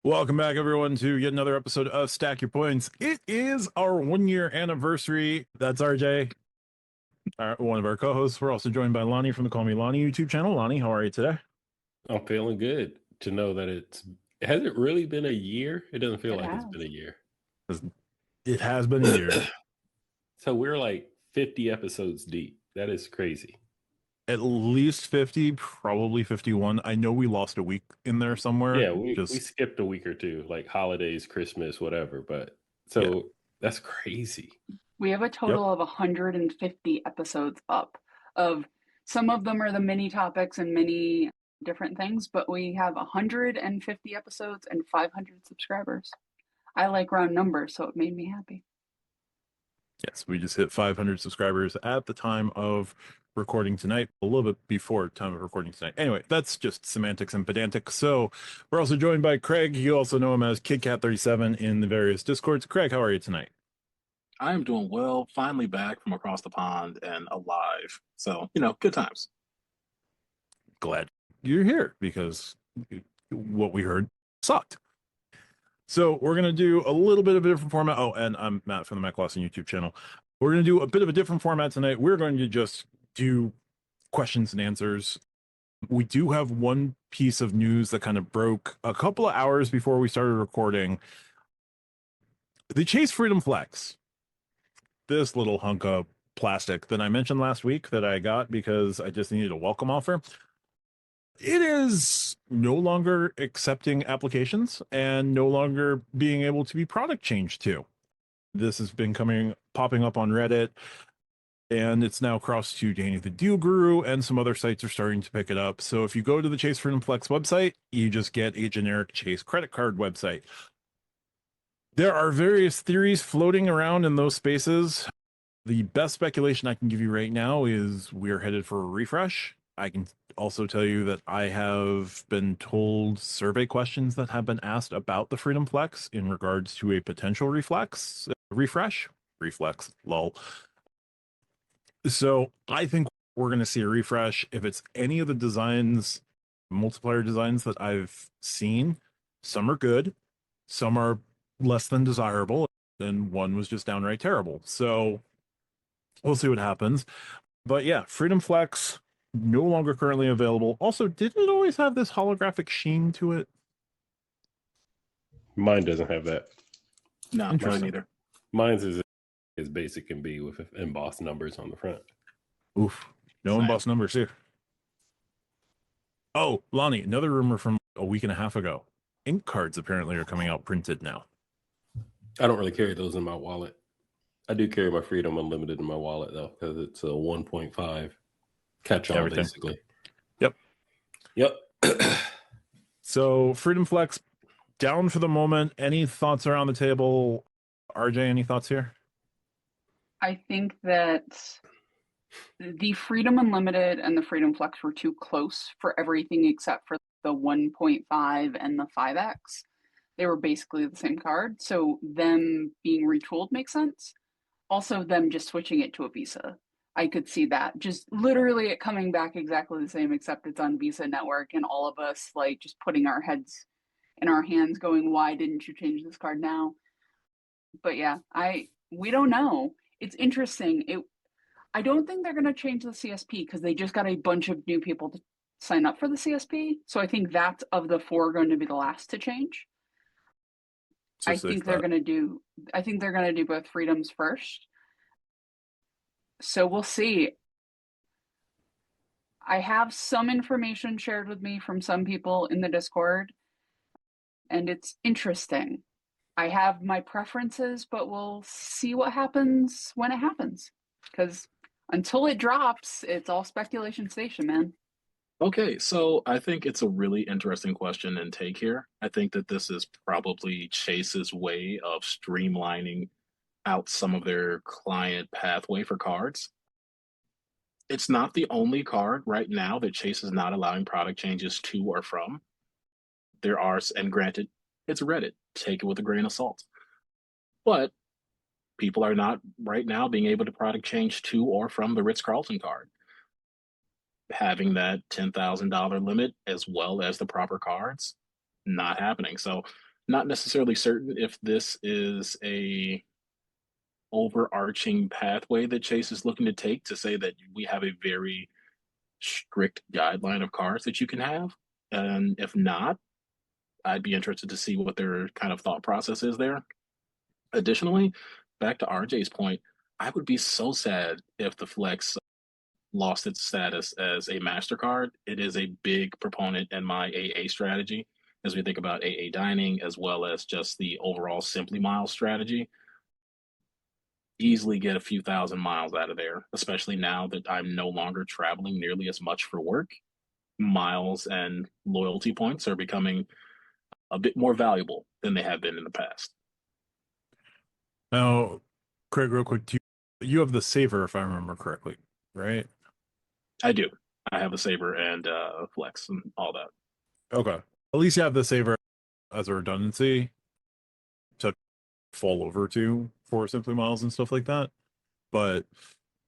Welcome back, everyone, to yet another episode of Stack Your Points. It is our 1 year anniversary. That's RJ, one of our co-hosts. We're also joined by Lonnie from the Call Me Lonnie YouTube channel. Lonnie, how are you today? I'm feeling good to know that has it really been a year? It doesn't feel It like it's has. been a year. It has been a year. So we're like 50 episodes deep. That is crazy. At least 50, probably 51. I know we lost a week in there somewhere. Yeah, we skipped a week or two, like holidays, Christmas, whatever. But so that's crazy. We have a total Yep. of 150 episodes up. Of some of them are the mini topics and many different things, but we have 150 episodes and 500 subscribers. I like round numbers, so it made me happy. Yes, we just hit 500 subscribers at the time of recording tonight, a little bit before time of recording tonight. Anyway, that's just semantics and pedantic. So we're also joined by Craig. You also know him as KidCat37 in the various Discords. Craig, how are you tonight? I am doing well, finally back from across the pond and alive. So, good times. Glad you're here because what we heard sucked. So we're going to do a little bit of a different format. Oh, and I'm Matt from the Mac Lawson YouTube channel. We're going to do a bit of a different format tonight. We're going to just do questions and answers. We do have one piece of news that kind of broke a couple of hours before we started recording. The Chase Freedom Flex, this little hunk of plastic that I mentioned last week that I got because I just needed a welcome offer. It is no longer accepting applications and no longer being able to be product changed to. This has been popping up on Reddit, and it's now crossed to Danny the Deal Guru, and some other sites are starting to pick it up. So if you go to the Chase Freedom Flex website, you just get a generic Chase credit card website. There are various theories floating around in those spaces. The best speculation I can give you right now is we're headed for a refresh. I can also tell you that I have been told survey questions that have been asked about the Freedom Flex in regards to a potential reflex, lol. So I think we're going to see a refresh. If it's any of the designs, multiplier designs that I've seen, some are good, some are less than desirable, and one was just downright terrible. So we'll see what happens. But yeah, Freedom Flex no longer currently available. Also, didn't it always have this holographic sheen to it? Mine doesn't have that. No, mine neither. Mine's is as basic can be with embossed numbers on the front. Oof. No embossed numbers here. Oh, Lonnie, another rumor from a week and a half ago. Ink cards apparently are coming out printed now. I don't really carry those in my wallet. I do carry my Freedom Unlimited in my wallet, though, because it's a 1.5 catch-all, basically. Yep. So, Freedom Flex, down for the moment. Any thoughts around the table? RJ, any thoughts here? I think that the Freedom Unlimited and the Freedom Flex were too close for everything except for the 1.5 and the 5X. They were basically the same card, so them being retooled makes sense. Also, them just switching it to a Visa. I could see that. Just literally it coming back exactly the same, except it's on Visa Network, and all of us like just putting our heads in our hands going, why didn't you change this card now? But yeah, we don't know. It's interesting. I don't think they're going to change the CSP because they just got a bunch of new people to sign up for the CSP. So I think that's of the four going to be the last to change. I think they're going to do both freedoms first. So we'll see. I have some information shared with me from some people in the Discord, and it's interesting. I have my preferences, but we'll see what happens when it happens. Because until it drops, it's all speculation station, man. Okay, so I think it's a really interesting question and take here. I think that this is probably Chase's way of streamlining out some of their client pathway for cards. It's not the only card right now that Chase is not allowing product changes to or from. There are, and granted, it's Reddit. Take it with a grain of salt. But people are not right now being able to product change to or from the Ritz-Carlton card. Having that $10,000 limit as well as the proper cards, not happening. So Not necessarily certain if this is a overarching pathway that Chase is looking to take to say that we have a very strict guideline of cards that you can have. And if not, I'd be interested to see what their kind of thought process is there. Additionally, back to RJ's point, I would be so sad if the Flex lost its status as a MasterCard. It is a big proponent in my AA strategy as we think about AA dining, as well as just the overall Simply Miles strategy. Easily get a few thousand miles out of there, especially now that I'm no longer traveling nearly as much for work. Miles and loyalty points are becoming a bit more valuable than they have been in the past. Now, Craig, real quick, you have the Saver, if I remember correctly, right? I do. I have a Saber and Flex and all that. Okay. At least you have the Saver as a redundancy to fall over to for Simply Miles and stuff like that. But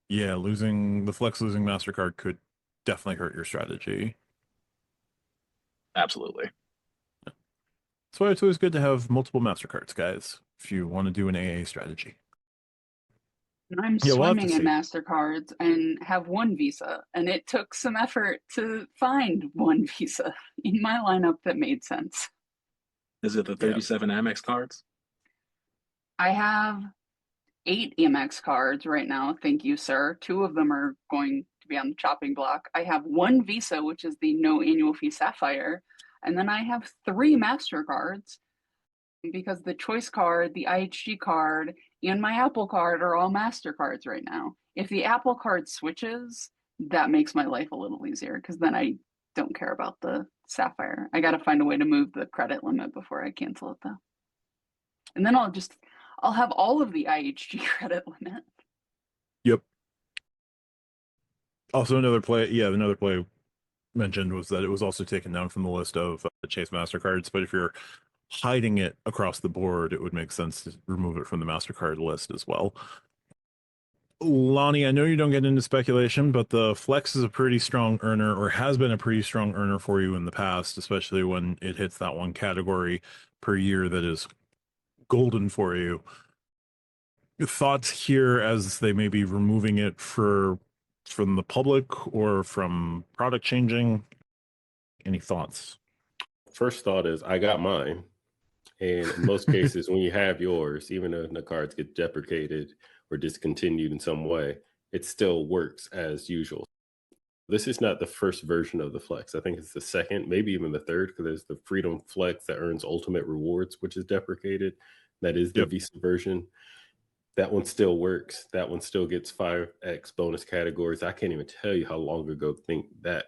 yeah, losing MasterCard could definitely hurt your strategy. Absolutely. That's why it's always good to have multiple MasterCards, guys, if you want to do an AA strategy. I'm Yeah, we'll have to swimming in see. MasterCards and have one Visa, and it took some effort to find one Visa in my lineup that made sense. Is it the 37 Amex cards? I have 8 Amex cards right now, thank you, sir. 2 of them are going to be on the chopping block. I have 1 Visa, which is the no annual fee Sapphire, and then I have 3 MasterCards because the Choice card, the IHG card, and my Apple card are all MasterCards right now. If the Apple card switches, that makes my life a little easier because then I don't care about the Sapphire. I got to find a way to move the credit limit before I cancel it though. And then I'll have all of the IHG credit limit. Yep. Also, another play mentioned was that it was also taken down from the list of Chase MasterCards. But if you're hiding it across the board, it would make sense to remove it from the MasterCard list as well. Lonnie, I know you don't get into speculation, but the Flex is a pretty strong earner, or has been a pretty strong earner for you in the past, especially when it hits that one category per year that is golden for you. Thoughts here as they may be removing it from the public or from product changing? Any thoughts? First thought is I got mine. And in most cases, when you have yours, even if the cards get deprecated or discontinued in some way, it still works as usual. This is not the first version of the Flex. I think it's the second, maybe even the third, because there's the Freedom Flex that earns Ultimate Rewards, which is deprecated. That is the Visa version. That one still works. That one still gets 5x bonus categories. I can't even tell you how long ago I think that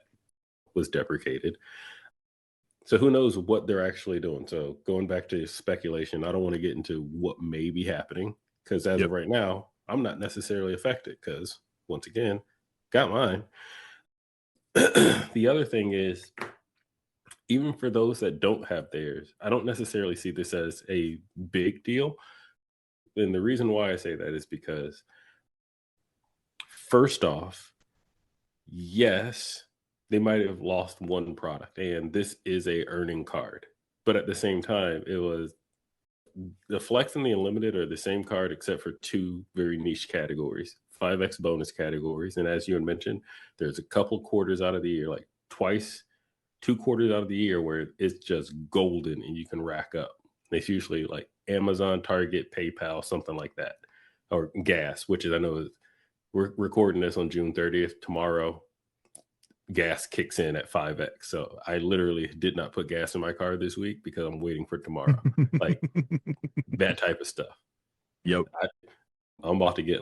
was deprecated. So who knows what they're actually doing. So going back to speculation, I don't want to get into what may be happening because as of right now, I'm not necessarily affected because once again, got mine. The other thing is, even for those that don't have theirs, I don't necessarily see this as a big deal. And the reason why I say that is because first off, yes, they might have lost one product and this is a earning card. But at the same time, it was the Flex and the Unlimited are the same card except for 2 very niche categories, 5x bonus categories. And as you had mentioned, there's a couple quarters out of the year, like 2 quarters out of the year where it's just golden and you can rack up. It's usually like Amazon, Target, PayPal, something like that, or gas, which is, I know we're recording this on June 30th. Tomorrow, gas kicks in at 5x. So I literally did not put gas in my car this week because I'm waiting for tomorrow. Like that type of stuff. Yep. I'm about to get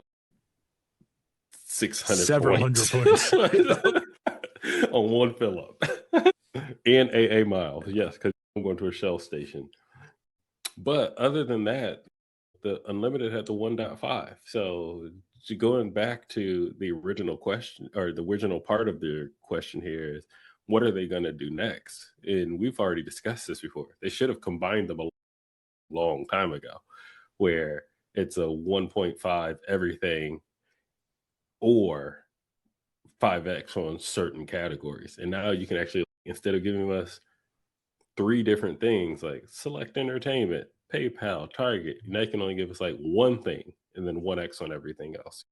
600 several points. hundred points on one fill up. And AA miles, yes, because I'm going to a Shell station. But other than that, the Unlimited had the 1.5. So going back to the original question, or the original part of the question here is, what are they going to do next? And we've already discussed this before. They should have combined them a long time ago, where it's a 1.5 everything or 5x on certain categories. And now you can actually, instead of giving us 3 different things like select entertainment, PayPal, Target. And they can only give us like one thing and then 1x on everything else.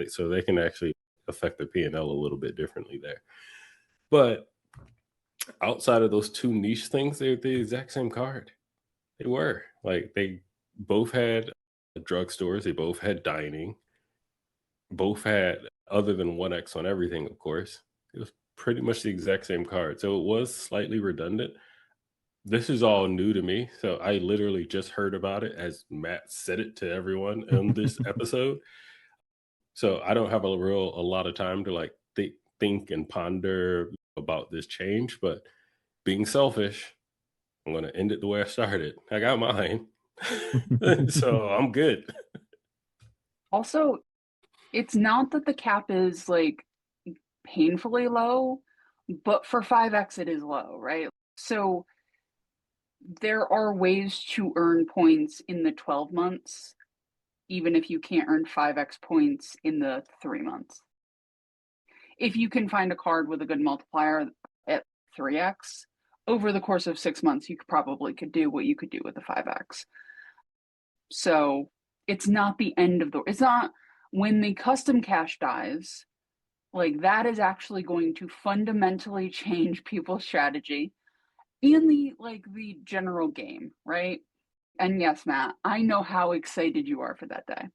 So they can actually affect their P&L a little bit differently there. But outside of those 2 niche things, they're the exact same card. They were like, they both had drugstores, they both had dining, both had, other than 1x on everything, of course, it was pretty much the exact same card. So it was slightly redundant. This is all new to me. So I literally just heard about it as Matt said it to everyone on this episode. So I don't have a lot of time to like think and ponder about this change, but being selfish, I'm going to end it the way I started. I got mine. So I'm good. Also, it's not that the cap is like painfully low, but for 5x it is low, right? So there are ways to earn points in the 12 months, even if you can't earn 5x points in the 3 months. If you can find a card with a good multiplier at 3x, over the course of 6 months, you probably could do what you could do with the 5x. So it's not the end of it's not when the custom cash dies, like that is actually going to fundamentally change people's strategy in the general game, right? And yes, Matt, I know how excited you are for that day.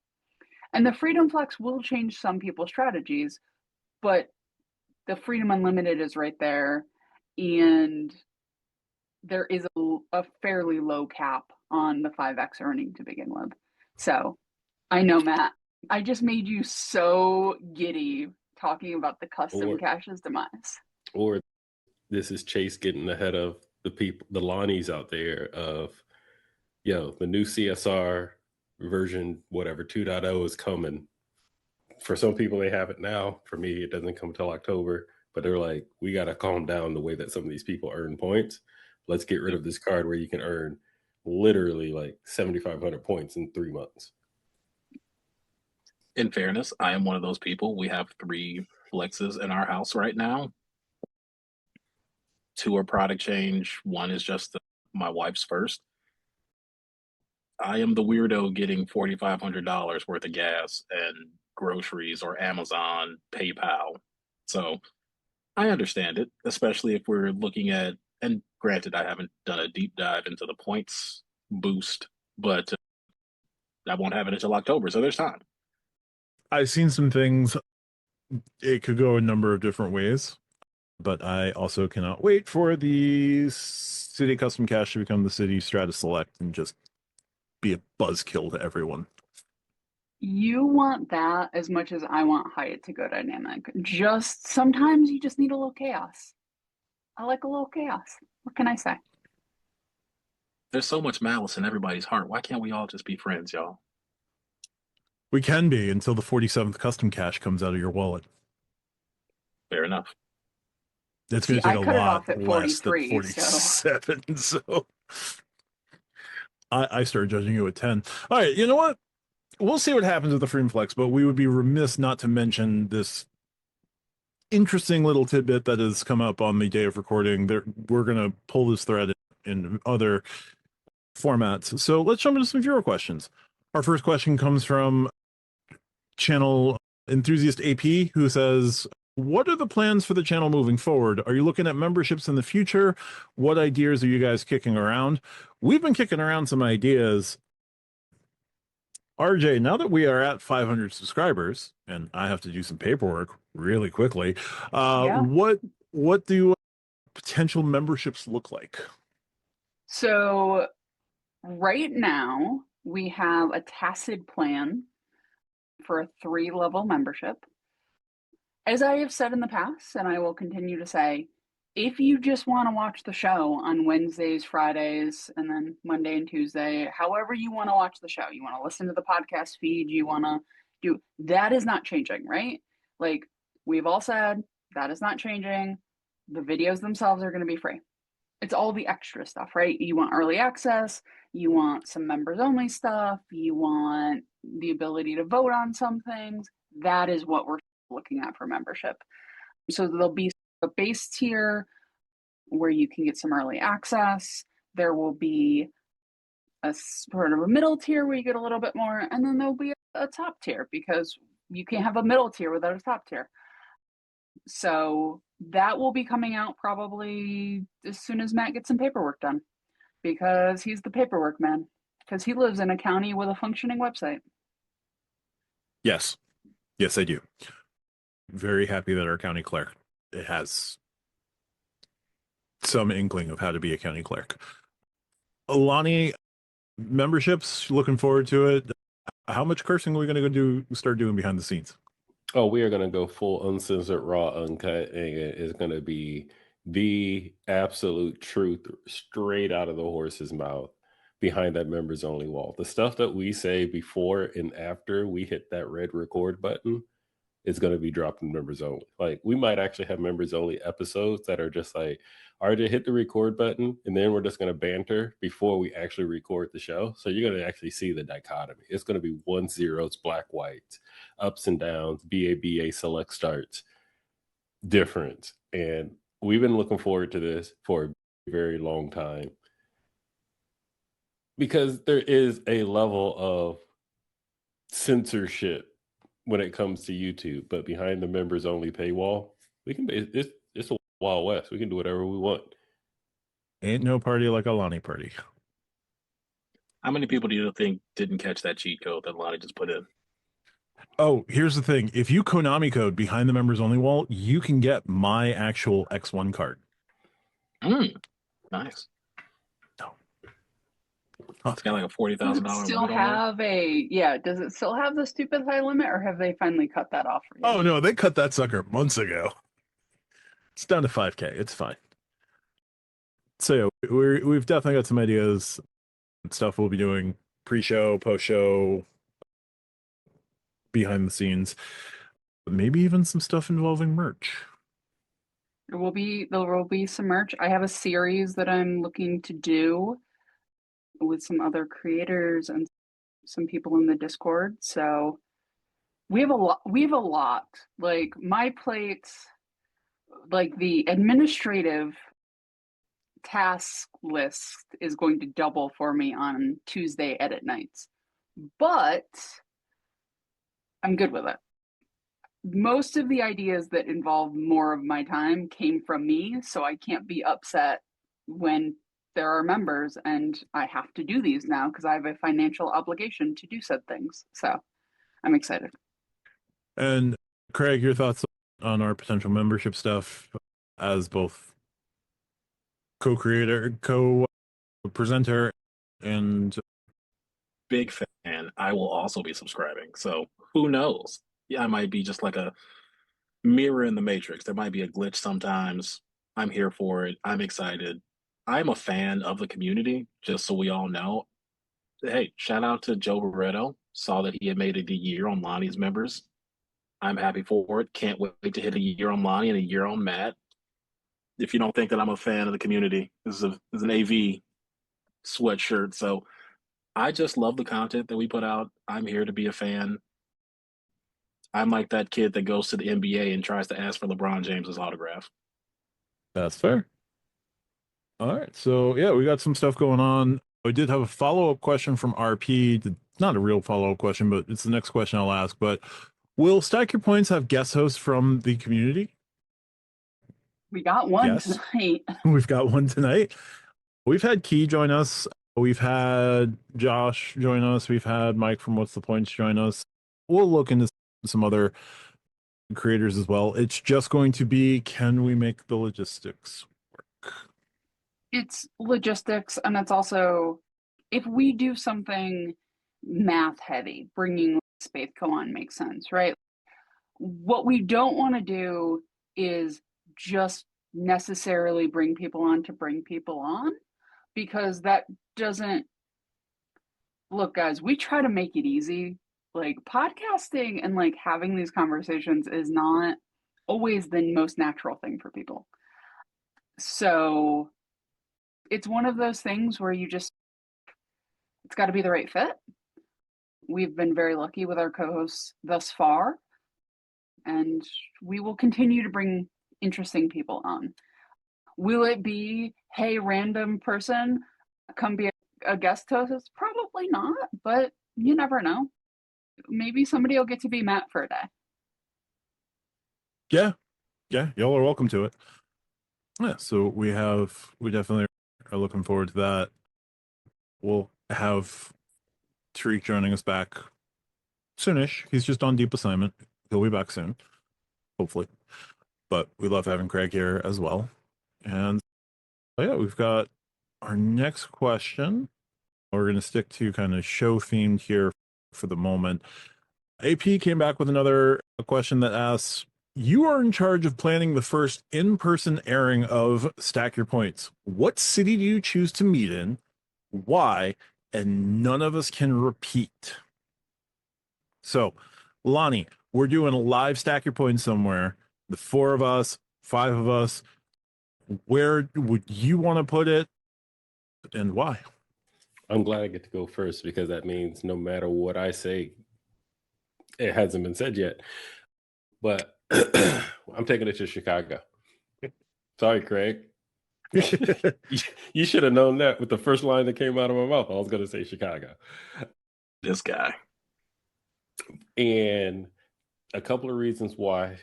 And the Freedom Flex will change some people's strategies, but the Freedom Unlimited is right there, and there is a fairly low cap on the 5x earning to begin with. So I know, Matt, I just made you so giddy talking about the custom cash's demise. Or this is Chase getting ahead of the people, the Lonnies out there of, the new CSR version, whatever, 2.0 is coming. For some people, they have it now. For me, it doesn't come until October. But they're like, we got to calm down the way that some of these people earn points. Let's get rid of this card where you can earn literally like 7,500 points in 3 months. In fairness, I am one of those people. We have 3 flexes in our house right now. 2 are product change. 1 is just my wife's first. I am the weirdo getting $4,500 worth of gas and groceries or Amazon, PayPal. So I understand it, especially if we're looking at, and granted, I haven't done a deep dive into the points boost, but I won't have it until October, so there's time. I've seen some things. It could go a number of different ways, but I also cannot wait for the City Custom Cash to become the City Stratus Select and just be a buzzkill to everyone. You want that as much as I want Hyatt to go dynamic. Just sometimes you just need a little chaos. I like a little chaos. What can I say? There's so much malice in everybody's heart. Why can't we all just be friends, y'all? We can be until the 47th custom cash comes out of your wallet. Fair enough. It's going to take a lot less than 47. So I started judging you at 10. All right, you know what? We'll see what happens with the Freedom Flex, but we would be remiss not to mention this interesting little tidbit that has come up on the day of recording. We're going to pull this thread in other formats. So let's jump into some viewer questions. Our first question comes from channel enthusiast AP, who says, what are the plans for the channel moving forward? Are you looking at memberships in the future? What ideas are you guys kicking around? We've been kicking around some ideas. RJ, now that we are at 500 subscribers, and I have to do some paperwork really quickly, what do potential memberships look like? So right now we have a tacit plan for a 3-level membership. As I have said in the past, and I will continue to say, if you just want to watch the show on Wednesdays, Fridays, and then Monday and Tuesday, however you want to watch the show, you want to listen to the podcast feed, you want to do, that is not changing, right? Like we've all said, that is not changing. The videos themselves are going to be free. It's all the extra stuff, right? You want early access, you want some members only stuff, you want the ability to vote on some things. That is what we're looking at for membership. So there'll be a base tier where you can get some early access. There will be a sort of a middle tier where you get a little bit more, and then there'll be a top tier because you can't have a middle tier without a top tier. So that will be coming out probably as soon as Matt gets some paperwork done, because he's the paperwork man, because he lives in a county with a functioning website. Yes. Yes, I do. Very happy that our county clerk has some inkling of how to be a county clerk. Alani, memberships, looking forward to it. How much cursing are we going to start doing behind the scenes? Oh, we are going to go full uncensored, raw, uncut, and it is going to be the absolute truth straight out of the horse's mouth behind that members only wall. The stuff that we say before and after we hit that red record button is going to be dropped in members only. Like, we might actually have members only episodes that are just like, all right, hit the record button, and then we're just going to banter before we actually record the show. So you're going to actually see the dichotomy. It's going to be 1-0s, black, white, ups and downs, BA, select starts, different. And we've been looking forward to this for a very long time, because there is a level of censorship when it comes to YouTube, but behind the members only paywall, we can, it's a Wild West. We can do whatever we want. Ain't no party like a Lonnie party. How many people do you think didn't catch that cheat code that Lonnie just put in? Oh, here's the thing. If you Konami code behind the members only wall, you can get my actual X1 card. Nice. No. It's got like a $40,000 Does it still have does it still have the stupid high limit, or have they finally cut that off for you? Oh, no, they cut that sucker months ago. It's down to 5K. It's fine. So yeah, we've definitely got some ideas and stuff we'll be doing pre-show, post-show, behind the scenes, maybe even some stuff involving merch. There will be some merch. I have a series that I'm looking to do with some other creators and some people in the Discord. So we have a lot. Like, my plate, like the administrative task list is going to double for me on Tuesday edit nights. But I'm good with it. Most of the ideas that involve more of my time came from me, so I can't be upset when there are members and I have to do these now because I have a financial obligation to do said things. So I'm excited. And Craig, your thoughts on our potential membership stuff as both co-creator, co-presenter, and Big fan. I will also be subscribing. So who knows? Yeah, I might be just like a mirror in the matrix. There might be a glitch sometimes. I'm here for it. I'm excited. I'm a fan of the community, just so we all know. Hey, shout out to Joe Barreto. Saw that he had made it a year on Lonnie's members. I'm happy for it. Can't wait to hit a year on Lonnie and a year on Matt. If you don't think that I'm a fan of the community, this is an AV sweatshirt. So I just love the content that we put out. I'm here to be a fan. I'm like that kid that goes to the NBA and tries to ask for LeBron James's autograph. that's fair. All right. So yeah, we got some stuff going on. We did have a follow-up question from RP. Not a real follow-up question, but it's the next question I'll ask. But will Stack Your Points have guest hosts from the community? We got one Yes. tonight. We've got one tonight. We've had Key join us. We've had Josh join us. We've had Mike from What's the Points join us. We'll look into some other creators as well. It's just going to be, can we make the logistics work? It's logistics, and it's also, if we do something math heavy, bringing Spaithco on makes sense, right? What we don't want to do is just necessarily bring people on to bring people on, because that doesn't, look, guys, we try to make it easy. Like, podcasting and like having these conversations is not always the most natural thing for people. So it's one of those things where it's got to be the right fit. We've been very lucky with our co-hosts thus far, and we will continue to bring interesting people on. Will it be, hey, random person, come be a guest host? Probably not, but you never know. Maybe somebody will get to be Matt for a day. Yeah, y'all are welcome to it. Yeah, so we definitely are looking forward to that. We'll have Tariq joining us back soonish. He's just on deep assignment. He'll be back soon, hopefully. But we love having Craig here as well. And yeah, we've got our next question. We're going to stick to kind of show themed here for the moment. AP came back with another question that asks, you are in charge of planning the first in-person airing of Stack Your Points. What city do you choose to meet in? Why? And none of us can repeat. So, Lonnie, we're doing a live Stack Your Points somewhere. The 4 of us, 5 of us. Where would you want to put it and why? I'm glad I get to go first because that means no matter what I say, it hasn't been said yet. But I'm taking it to Chicago. Sorry, Craig. You should have known that with the first line that came out of my mouth. I was going to say Chicago. This guy. And a couple of reasons why.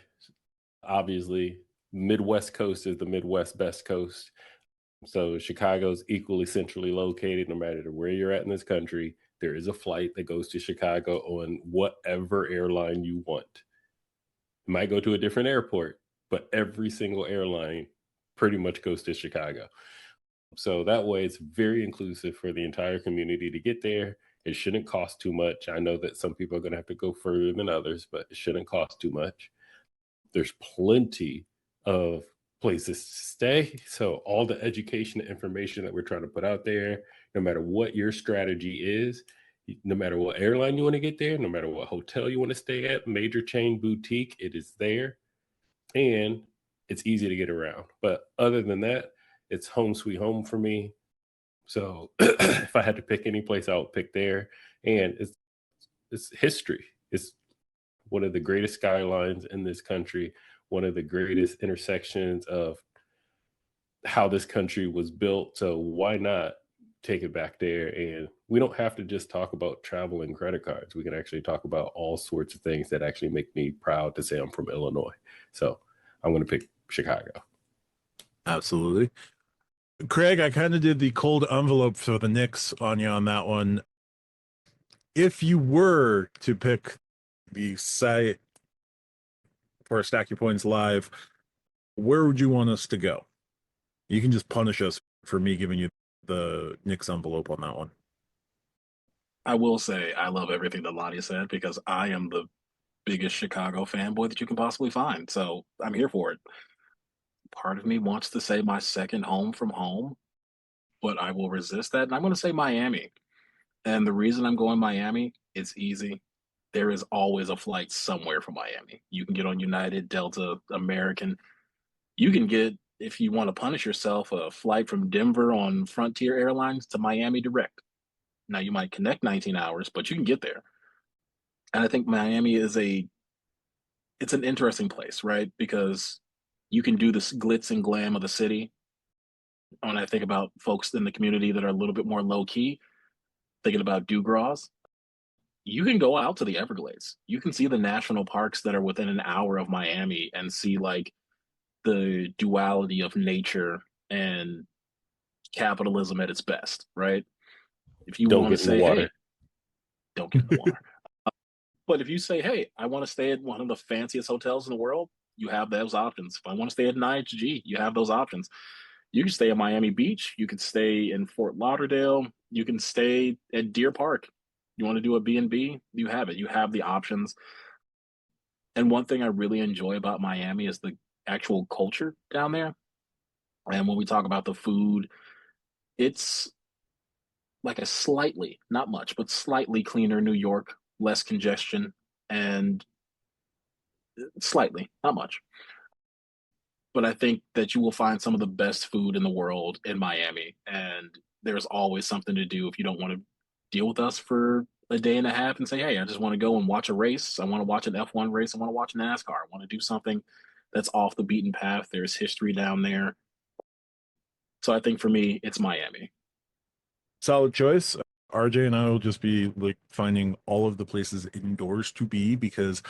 Obviously, Midwest coast is the Midwest best coast. So Chicago's equally centrally located. No matter where you're at in this country, there is a flight that goes to Chicago on whatever airline you want. It might go to a different airport, but every single airline pretty much goes to Chicago. So that way it's very inclusive for the entire community to get there. It shouldn't cost too much. I know that some people are going to have to go further than others, but it shouldn't cost too much. There's plenty of places to stay. So all the education and information that we're trying to put out there, no matter what your strategy is, no matter what airline you want to get there, no matter what hotel you want to stay at, major chain, boutique, it is there. And it's easy to get around. But other than that, it's home sweet home for me. So if I had to pick any place, I would pick there. And it's history. It's one of the greatest skylines in this country, one of the greatest intersections of how this country was built. So why not take it back there? And we don't have to just talk about travel and credit cards. We can actually talk about all sorts of things that actually make me proud to say I'm from Illinois. So I'm going to pick Chicago. Absolutely. Craig, I kind of did the cold envelope for the Knicks on you on that one. If you were to pick the site for Stack Your Points Live, where would you want us to go? You can just punish us for me giving you the Knicks envelope on that one. I will say I love everything that Lonnie said because I am the biggest Chicago fanboy that you can possibly find. So I'm here for it. Part of me wants to say my second home from home, but I will resist that. And I'm going to say Miami. And the reason I'm going Miami, it's easy. There is always a flight somewhere from Miami. You can get on United, Delta, American. You can get, if you want to punish yourself, a flight from Denver on Frontier Airlines to Miami direct. Now you might connect 19 hours, but you can get there. And I think Miami is it's an interesting place, right? Because you can do this glitz and glam of the city. When I think about folks in the community that are a little bit more low key, thinking about Dewgraws, you can go out to the Everglades. You can see the national parks that are within an hour of Miami and see like the duality of nature and capitalism at its best, right? If you Don't want to get in the say, water. hey, don't get in the water. But if you say, hey, I want to stay at one of the fanciest hotels in the world, you have those options. If I want to stay at an IHG, you have those options. You can stay at Miami Beach. You can stay in Fort Lauderdale. You can stay at Deer Park. You want to do a B&B? You have it. You have the options. And one thing I really enjoy about Miami is the actual culture down there. And when we talk about the food, it's like a slightly, not much, but slightly cleaner New York, less congestion, and slightly, not much. But I think that you will find some of the best food in the world in Miami. And there's always something to do if you don't want to deal with us for a day and a half and say, hey, I just want to go and watch a race. I want to watch an F1 race. I want to watch NASCAR. I want to do something that's off the beaten path. There's history down there. So I think for me, it's Miami. Solid choice. RJ and I will just be like finding all of the places indoors to be because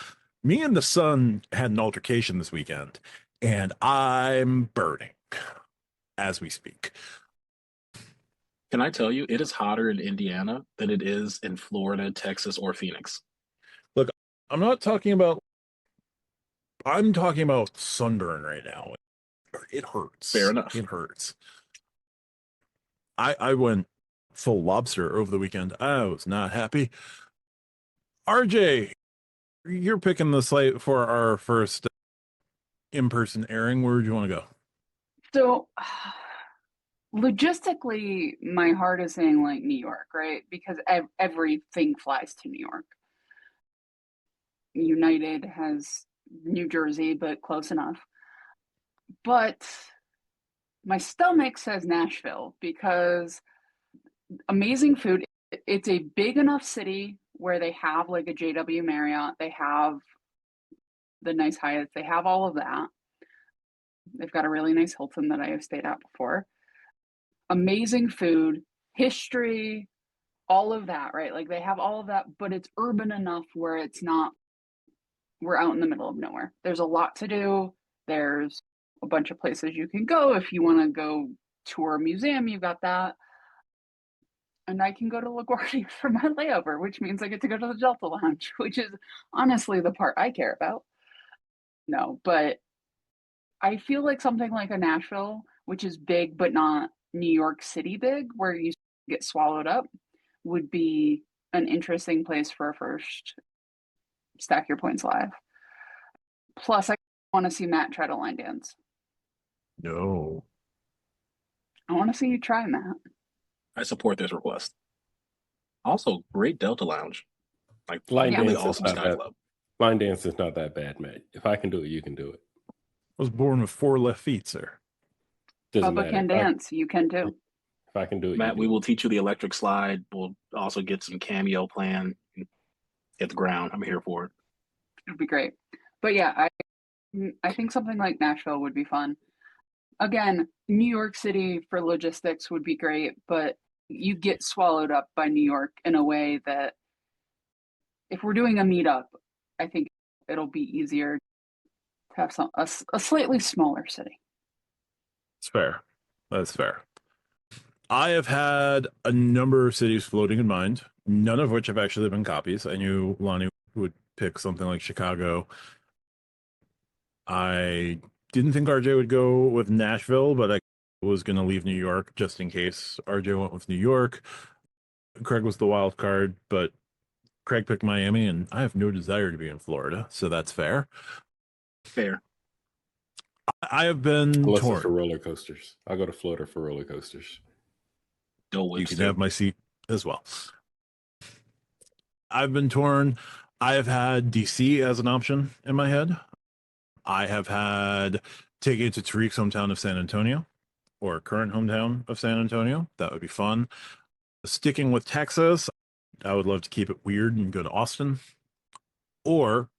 me and the sun had an altercation this weekend and I'm burning as we speak. Can I tell you, it is hotter in Indiana than it is in Florida, Texas, or Phoenix. Look, I'm not talking about, I'm talking about sunburn right now. It hurts. Fair enough. It hurts. I went full lobster over the weekend. I was not happy. RJ, you're picking the slate for our first in-person airing. Where do you want to go? So logistically, my heart is saying like New York, right? Because everything flies to New York. United has New Jersey, but close enough. But my stomach says Nashville because amazing food. It's a big enough city where they have like a JW Marriott, they have the nice Hyatts, they have all of that. They've got a really nice Hilton that I have stayed at before. Amazing food, history, all of that, right? Like they have all of that, but it's urban enough where it's not, we're out in the middle of nowhere. There's a lot to do. There's a bunch of places you can go. If you want to go tour a museum, you've got that. And I can go to LaGuardia for my layover, which means I get to go to the Delta Lounge, which is honestly the part I care about. No, but I feel like something like a Nashville, which is big but not New York City big, where you get swallowed up, would be an interesting place for a first Stack Your Points Live. Plus, I want to see Matt try to line dance. No. I want to see you try, Matt. I support this request. Also, great Delta Lounge. Like Line Yeah. really dance is awesome not Sky that. Club. Line dance is not that bad, Matt. If I can do it, you can do it. I was born with 4 left feet, sir. Doesn't Bubba matter. can dance. You can too. If I can do it, Matt, you we do will it. teach you the electric slide. We'll also get some cameo plan. Hit the ground. I'm here for it. It'd be great. But yeah, I think something like Nashville would be fun. Again, New York City for logistics would be great, but you get swallowed up by New York in a way that if we're doing a meetup, I think it'll be easier to have a slightly smaller city. It's fair. That's fair. I have had a number of cities floating in mind, none of which have actually been copies. I knew Lonnie would pick something like Chicago. I didn't think RJ would go with Nashville, but I was going to leave New York just in case RJ went with New York. Craig was the wild card, but Craig picked Miami, and I have no desire to be in Florida, so that's fair. Fair. I have been Unless it's torn. for roller coasters. I'll go to Florida for roller coasters. Dole You Whips can too. have my seat as well. I've been torn. I have had DC as an option in my head. I have had taking it to Tariq's hometown of San Antonio or current hometown of San Antonio. That would be fun. Sticking with Texas, I would love to keep it weird and go to Austin or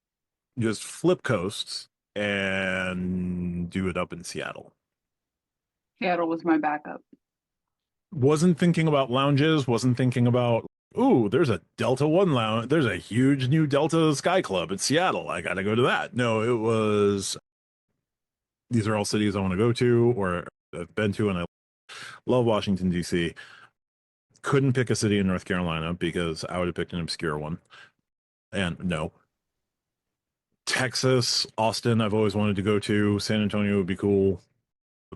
just flip coasts and do it up in Seattle. Seattle was my backup. Wasn't thinking about lounges, wasn't thinking about, ooh, there's a Delta One lounge. There's a huge new Delta Sky Club in Seattle. I got to go to that. No, it was, these are all cities I want to go to or I've been to, and I love Washington, D.C. Couldn't pick a city in North Carolina because I would have picked an obscure one. And no. Texas, Austin, I've always wanted to go to. San Antonio would be cool.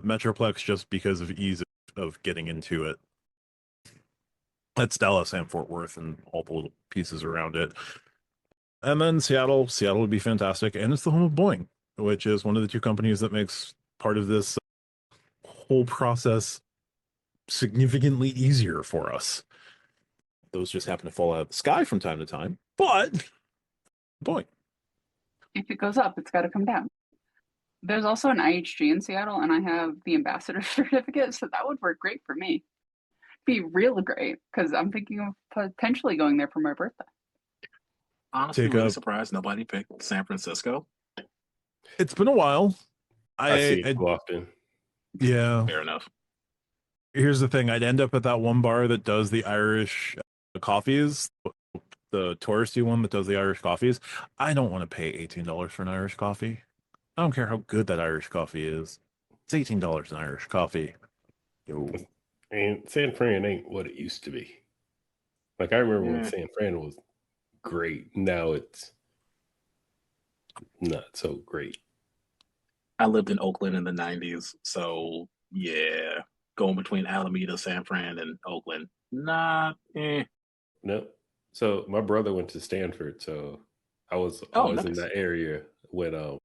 Metroplex, just because of ease of getting into it. That's Dallas and Fort Worth and all the little pieces around it. And then Seattle would be fantastic. And it's the home of Boeing, which is one of the two companies that makes part of this whole process significantly easier for us. Those just happen to fall out of the sky from time to time, but Boeing. If it goes up, it's got to come down. There's also an IHG in Seattle, and I have the ambassador certificate, so that would work great for me. Be real great because I'm thinking of potentially going there for my birthday. Honestly, Take really up- surprised nobody picked San Francisco. It's been a while. I see it too often. Yeah. Fair enough. Here's the thing: I'd end up at that one bar that does the Irish coffees, the touristy one that does the Irish coffees. I don't want to pay $18 for an Irish coffee. I don't care how good that Irish coffee is. It's $18 an Irish coffee. Yo. And San Fran ain't what it used to be. Like I remember when Yeah. San Fran was great. Now it's not so great. I lived in Oakland in the 90s, so yeah, going between Alameda, San Fran, and Oakland, Nope. So my brother went to Stanford, so I was Oh, always in nice. that area when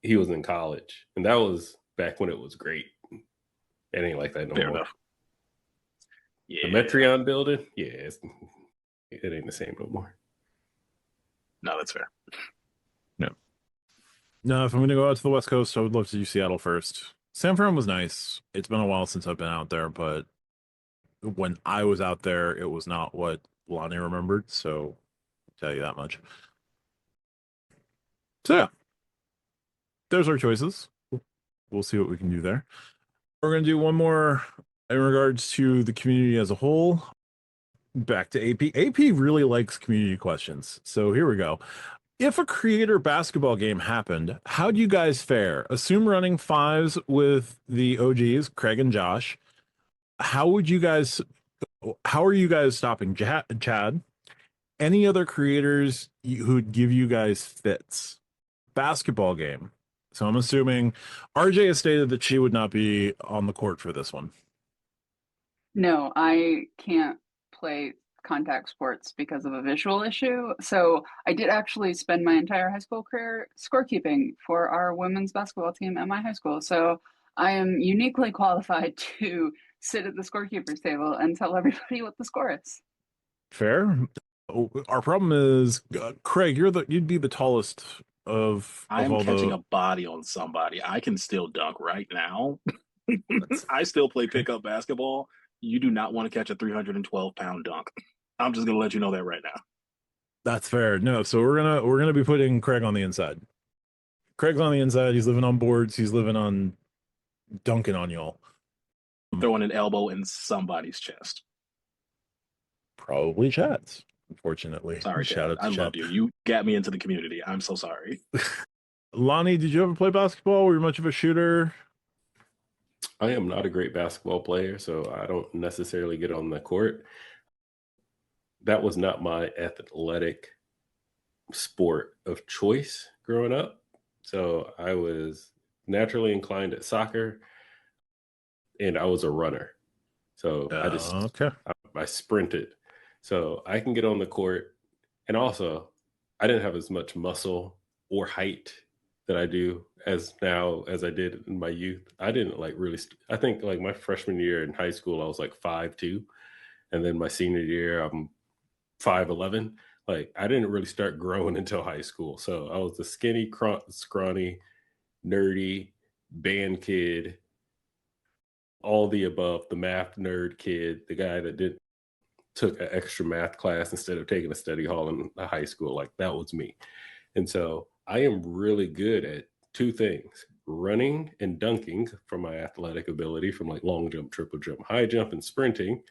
he was in college, and that was back when it was great. It ain't like that no Fair more. enough. The Yeah, Metreon building, yeah, it ain't the same no more. no, that's fair. No, if I'm going to go out to the West Coast, I would love to do Seattle first. San Fran was nice. It's been a while since I've been out there, but when I was out there, it was not what Lonnie remembered. So I'll tell you that much. So yeah, there's our choices. We'll see what we can do there. We're going to do one more in regards to the community as a whole. Back to AP. AP really likes community questions. So here we go. If a creator basketball game happened, how do you guys fare? Assume running fives with the OGs, Craig and Josh. How are you guys stopping Chad? Any other creators who'd give you guys fits? Basketball game. So I'm assuming RJ has stated that she would not be on the court for this one. No, I can't play contact sports because of a visual issue. So I did actually spend my entire high school career scorekeeping for our women's basketball team at my high school. So I am uniquely qualified to sit at the scorekeeper's table and tell everybody what the score is. Fair. Oh, our problem is, Craig, you'd be the tallest of I'm all catching the. a body on somebody. I can still dunk right now. I still play pickup basketball. You do not want to catch a 312-pound dunk. I'm just gonna let you know that right now. That's fair. No, so we're gonna be putting Craig on the inside. Craig's on the inside. He's living on boards. He's living on dunking on y'all. Throwing an elbow in somebody's chest. Probably Chad's. Unfortunately, Sorry, shout Chad. out to I Chad. love you. You got me into the community. I'm so sorry. Lonnie, did you ever play basketball? Were you much of a shooter? I am not a great basketball player, so I don't necessarily get on the court. That was not my athletic sport of choice growing up. So I was naturally inclined at soccer, and I was a runner. So I sprinted. So I can get on the court. And also, I didn't have as much muscle or height that I do as now as I did in my youth. I didn't like really, I think like my freshman year in high school, I was like 5'2". And then my senior year, I'm 5'11". Like I didn't really start growing until high school. So I was the skinny, scrawny, nerdy band kid, all the above, the math nerd kid, the guy that took an extra math class instead of taking a study hall in high school. Like that was me. And so I am really good at two things: running and dunking from my athletic ability, from like long jump, triple jump, high jump, and sprinting.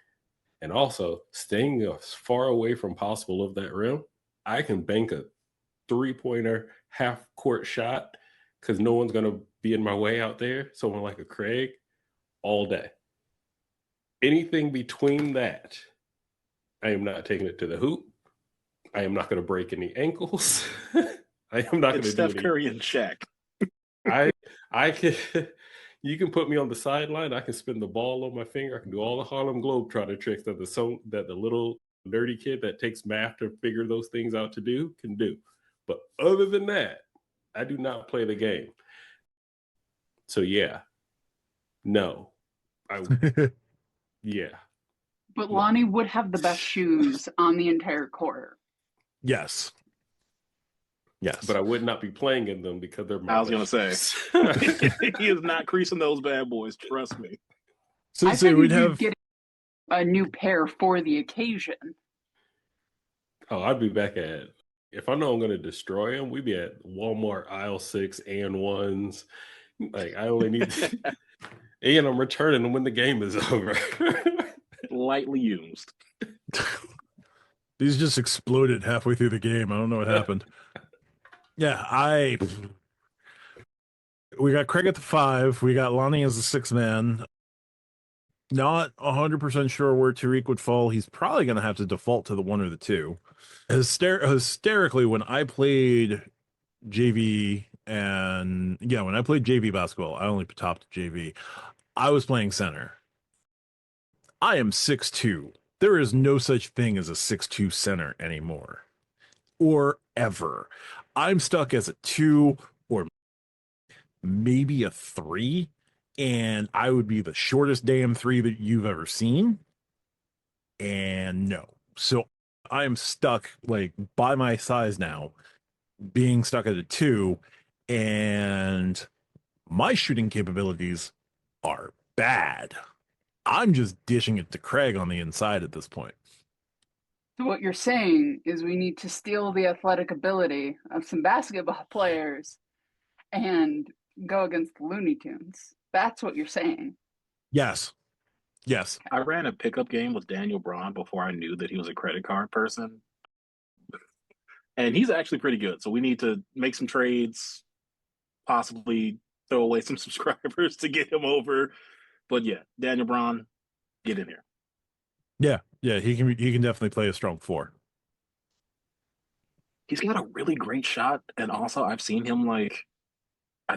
And also staying as far away from possible of that rim. I can bank a 3-pointer half court shot because no one's going to be in my way out there. Someone like a Craig all day. Anything between that, I am not taking it to the hoop. I am not going to break any ankles. I am not going to do Steph any. Curry and Shaq. I can. You can put me on the sideline. I can spin the ball on my finger. I can do all the Harlem Globetrotter tricks that the little nerdy kid that takes math to figure those things out to do can do. But other than that, I do not play the game. So yeah, no, yeah. But Lonnie would have the best shoes on the entire court. Yes. But I would not be playing in them because they're my I was going to say, he is not creasing those bad boys. Trust me. So I say we'd figured you'd have get a new pair for the occasion. Oh, I'd be back at, if I know I'm going to destroy them, we'd be at Walmart aisle 6 and 1s. Like I only need, And I'm returning them when the game is over. Lightly used. These just exploded halfway through the game. I don't know what happened. Yeah, we got Craig at the 5. We got Lonnie as the 6th man. Not 100% sure where Tariq would fall. He's probably going to have to default to the 1 or the 2. Hysterically, when I played JV when I played JV basketball, I only topped JV. I was playing center. I am 6'2". There is no such thing as a 6'2" center anymore, or ever. I'm stuck as a 2 or maybe a 3, and I would be the shortest damn 3 that you've ever seen. And no. So I am stuck like by my size now, being stuck at a 2, and my shooting capabilities are bad. I'm just dishing it to Craig on the inside at this point. So what you're saying is we need to steal the athletic ability of some basketball players and go against the Looney Tunes. That's what you're saying. Yes. I ran a pickup game with Daniel Braun before I knew that he was a credit card person. And he's actually pretty good. So we need to make some trades, possibly throw away some subscribers to get him over. But yeah, Daniel Braun, get in here. Yeah, he can definitely play a strong 4. He's got a really great shot. And also I've seen him I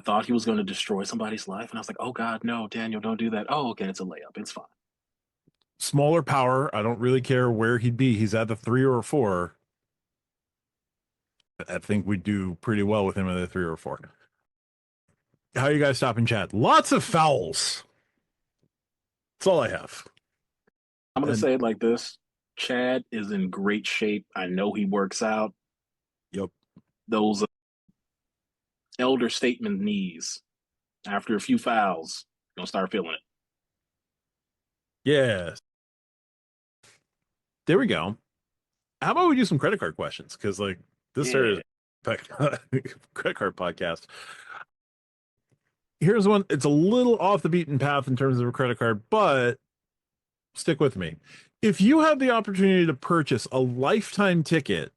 thought he was going to destroy somebody's life. And I was like, oh God, no, Daniel, don't do that. Oh, okay, it's a layup. It's fine. Smaller power. I don't really care where he'd be. He's at the 3 or 4. I think we'd do pretty well with him at the 3 or 4. How you guys stopping chat? Lots of fouls. That's all I have. I'm going to say it like this. Chad is in great shape. I know he works out. Yep. Those elder statesman knees, after a few fouls, you're going to start feeling it. Yeah. There we go. How about we do some credit card questions? Because this is credit card podcast. Here's one. It's a little off the beaten path in terms of a credit card, but stick with me. If you have the opportunity to purchase a lifetime ticket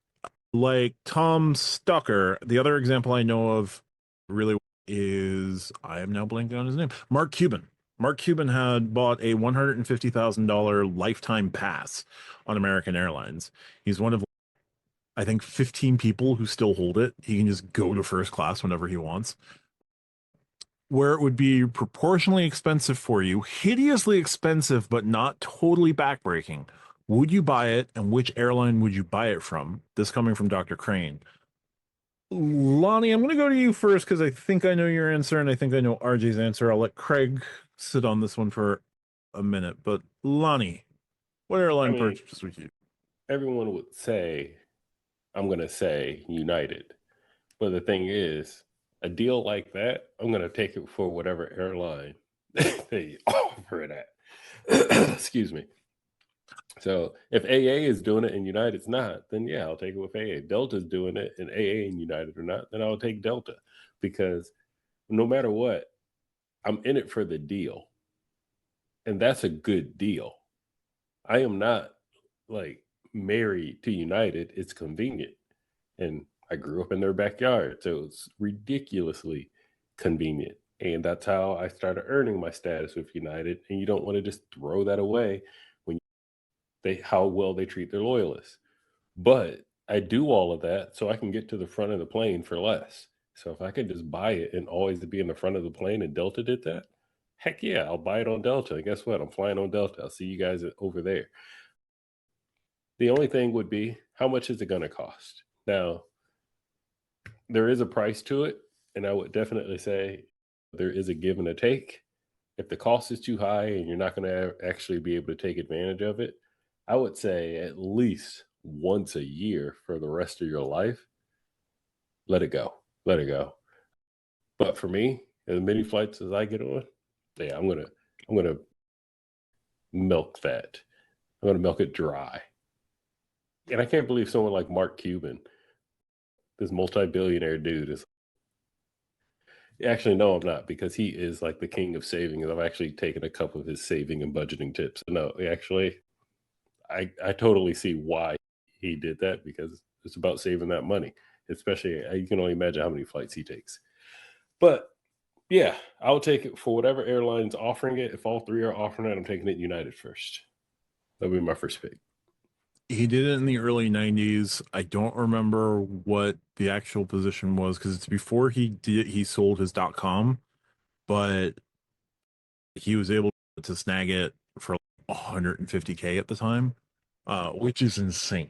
like Tom Stucker, the other example I know of really is, I am now blanking on his name, Mark Cuban. Mark Cuban had bought a $150,000 lifetime pass on American Airlines. He's one of, I think, 15 people who still hold it. He can just go to first class whenever he wants. Where it would be proportionally expensive for you, hideously expensive, but not totally backbreaking. Would you buy it, and which airline would you buy it from? This coming from Dr. Crane. Lonnie, I'm going to go to you first because I think I know your answer, and I think I know RJ's answer. I'll let Craig sit on this one for a minute. But Lonnie, what airline purchase would you? Everyone would say, I'm going to say United. But the thing is, a deal like that, I'm going to take it for whatever airline they offer it at. Excuse me. So if AA is doing it and United's not, then yeah, I'll take it with AA. Delta's doing it and AA and United are not, then I'll take Delta. Because no matter what, I'm in it for the deal. And that's a good deal. I am not married to United. It's convenient. And I grew up in their backyard, so it's ridiculously convenient. And that's how I started earning my status with United. And you don't want to just throw that away when how well they treat their loyalists. But I do all of that so I can get to the front of the plane for less. So if I could just buy it and always be in the front of the plane, and Delta did that, heck yeah, I'll buy it on Delta. And guess what? I'm flying on Delta. I'll see you guys over there. The only thing would be, how much is it going to cost? Now, there is a price to it, and I would definitely say there is a give and a take. If the cost is too high and you're not going to actually be able to take advantage of it, I would say at least once a year for the rest of your life, let it go. Let it go. But for me, as many flights as I get on, yeah, I'm gonna milk that. I'm gonna milk it dry. And I can't believe someone like Mark Cuban, this multi-billionaire dude, is Actually, no, I'm not, because he is like the king of saving. And I've actually taken a couple of his saving and budgeting tips. No, actually, I totally see why he did that, because it's about saving that money. Especially, you can only imagine how many flights he takes. But yeah, I'll take it for whatever airline's offering it. If all three are offering it, I'm taking it United first. That'll be my first pick. He did it in the early 90s. I don't remember what the actual position was because it's before he sold his .com, but he was able to snag it for 150K at the time, which is insane.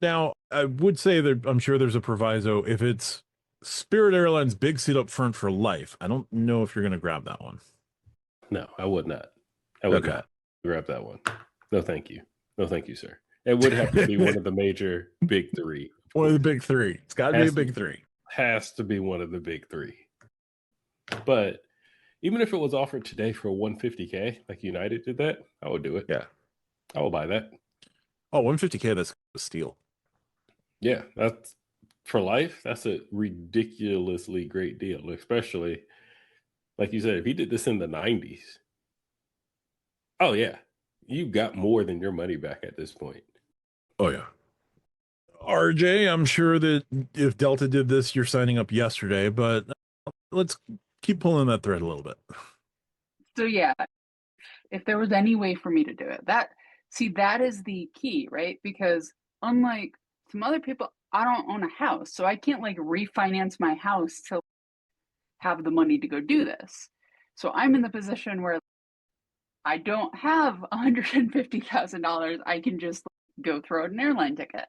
Now, I would say that I'm sure there's a proviso. If it's Spirit Airlines big seat up front for life, I don't know if you're going to grab that one. No, I would not. I would Okay. not grab that one. No, thank you. No, thank you, sir. It would have to be one of the major big three. One of the big three. It's got to be a big three. Has to be one of the big three. But even if it was offered today for 150K, like United did that, I would do it. Yeah. I will buy that. Oh, 150K, that's a steal. Yeah, that's for life. That's a ridiculously great deal, especially like you said, if he did this in the 90s. Oh, yeah. You got more than your money back at this point. Oh, yeah. RJ, I'm sure that if Delta did this, you're signing up yesterday, but let's keep pulling that thread a little bit. So yeah, if there was any way for me to do it, that is the key, right? Because unlike some other people, I don't own a house, so I can't like refinance my house to have the money to go do this. So I'm in the position where I don't have $150,000. I can just go throw out an airline ticket,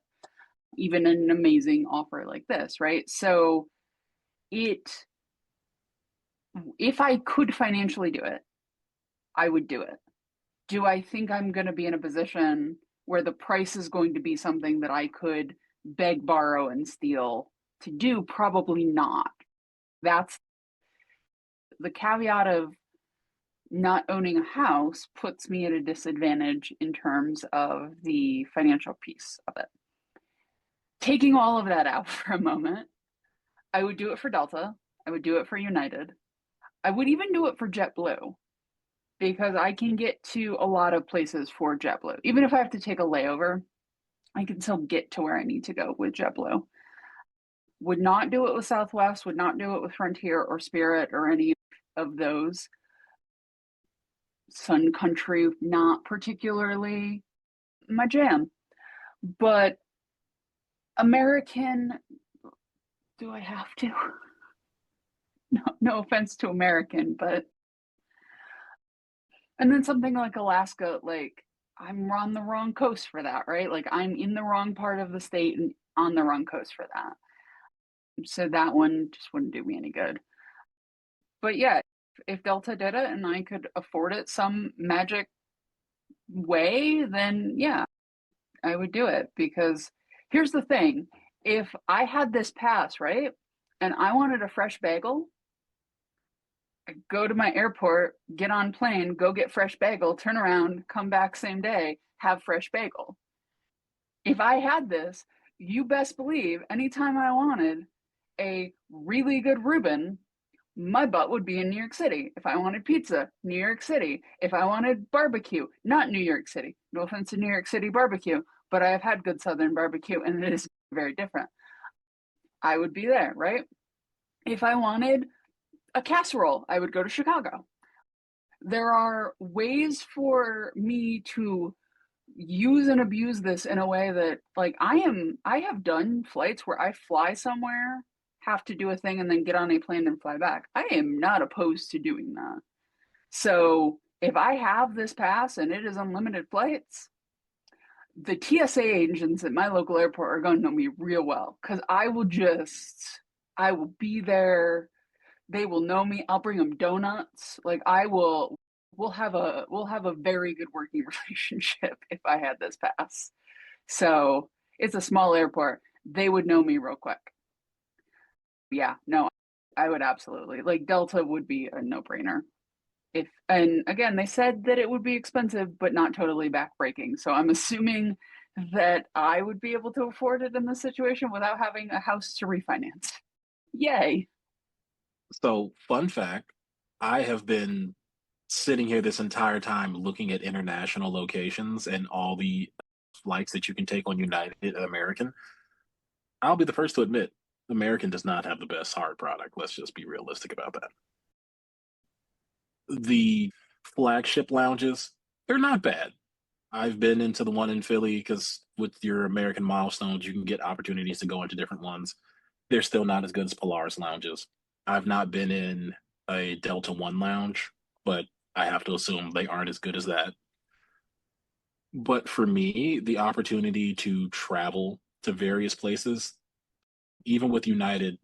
even an amazing offer like this, right? So if I could financially do it, I would do it. Do I think I'm going to be in a position where the price is going to be something that I could beg, borrow, and steal to do? Probably not. That's the caveat of not owning a house puts me at a disadvantage in terms of the financial piece of it. Taking all of that out for a moment, I would do it for Delta. I would do it for United. I would even do it for JetBlue because I can get to a lot of places for JetBlue. Even if I have to take a layover, I can still get to where I need to go with JetBlue. Would not do it with Southwest, would not do it with Frontier or Spirit or any of those. Sun Country, not particularly my jam. But American, do I have to? No offense to American, but and then something like Alaska, like I'm on the wrong coast for that, right? Like I'm in the wrong part of the state and on the wrong coast for that. So that one just wouldn't do me any good. But yeah, if Delta did it and I could afford it some magic way, then yeah, I would do it. Because here's the thing, if I had this pass, right, and I wanted a fresh bagel, I go to my airport, get on plane, go get fresh bagel, turn around, come back same day, have fresh bagel. If I had this, you best believe anytime I wanted a really good Reuben, my butt would be in New York City. If I wanted pizza, New York City. If I wanted barbecue, not New York City. No offense to New York City barbecue, but I have had good Southern barbecue and it is very different. I would be there, right? If I wanted a casserole, I would go to Chicago. There are ways for me to use and abuse this in a way that like I have done flights where I fly somewhere, have to do a thing and then get on a plane and fly back. I am not opposed to doing that. So if I have this pass and it is unlimited flights, the TSA agents at my local airport are going to know me real well because I will be there. They will know me. I'll bring them donuts. Like we'll have a very good working relationship if I had this pass. So it's a small airport. They would know me real quick. Yeah, no, I would absolutely. Like Delta would be a no-brainer. And again, they said that it would be expensive, but not totally backbreaking. So I'm assuming that I would be able to afford it in this situation without having a house to refinance. Yay. So, fun fact, I have been sitting here this entire time looking at international locations and all the flights that you can take on United and American. I'll be the first to admit, American does not have the best hard product. Let's just be realistic about that. The flagship lounges, they're not bad. I've been into the one in Philly because with your American milestones, you can get opportunities to go into different ones. They're still not as good as Polaris lounges. I've not been in a Delta One lounge, but I have to assume they aren't as good as that. But for me, the opportunity to travel to various places, even with United,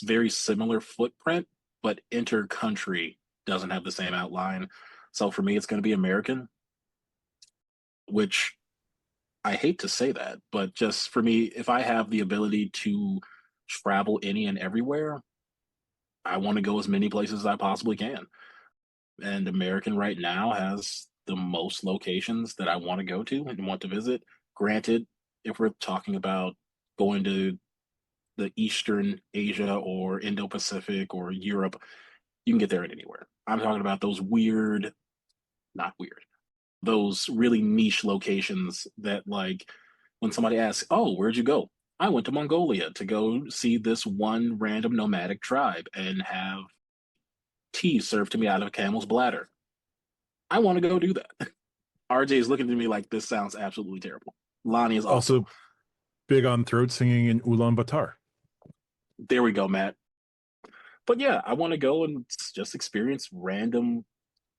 very similar footprint, but inter-country doesn't have the same outline. So for me, it's going to be American, which I hate to say that, but just for me, if I have the ability to travel any and everywhere, I want to go as many places as I possibly can. And American right now has the most locations that I want to go to and want to visit. Granted, if we're talking about going to the Eastern Asia or Indo Pacific or Europe, you can get there anywhere. I'm talking about those weird, not weird, those really niche locations that, like, when somebody asks, "Oh, where'd you go?" I went to Mongolia to go see this one random nomadic tribe and have tea served to me out of a camel's bladder. I want to go do that. RJ is looking at me like this sounds absolutely terrible. Lonnie is also Also big on throat singing in Ulaanbaatar. there. We go, Matt. But yeah, I want to go and just experience random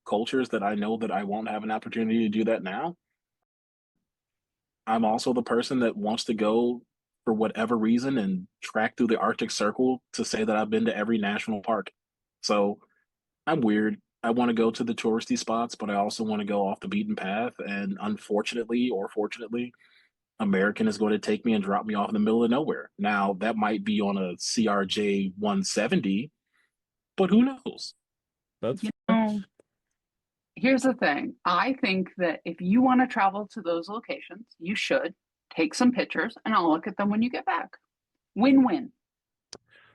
cultures that I know that I won't have an opportunity to do that now. I'm also the person that wants to go for whatever reason and track through the Arctic Circle to say that I've been to every national park. So I'm weird. I want to go to the touristy spots, but I also want to go off the beaten path. And unfortunately, or fortunately, American is going to take me and drop me off in the middle of nowhere. Now, that might be on a CRJ 170, but who knows? That's You know, here's the thing. I think that if you want to travel to those locations, you should take some pictures and I'll look at them when you get back. Win-win.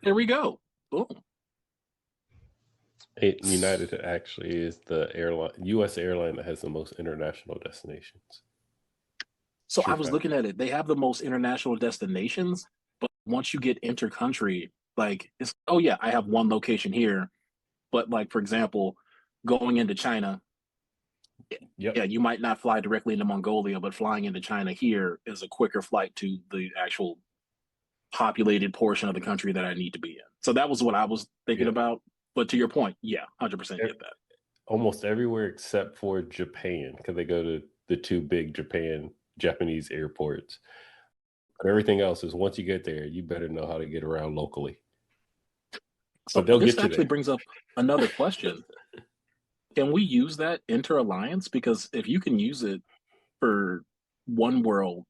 There we go. Boom. United actually is the U.S. airline that has the most international destinations. So True I was fact. looking at it. They have the most international destinations, but once you get inter-country, like it's oh yeah, I have one location here, but like for example, going into China, Yep. yeah, you might not fly directly into Mongolia, but flying into China here is a quicker flight to the actual populated portion of the country that I need to be in. So that was what I was thinking Yeah. about. But to your point, yeah, 100% get that. Almost everywhere except for Japan, because they go to the two big Japanese airports. But everything else is once you get there, you better know how to get around locally. So But they'll this get you actually there. brings up another question. Can we use that inter-alliance? Because if you can use it for one world,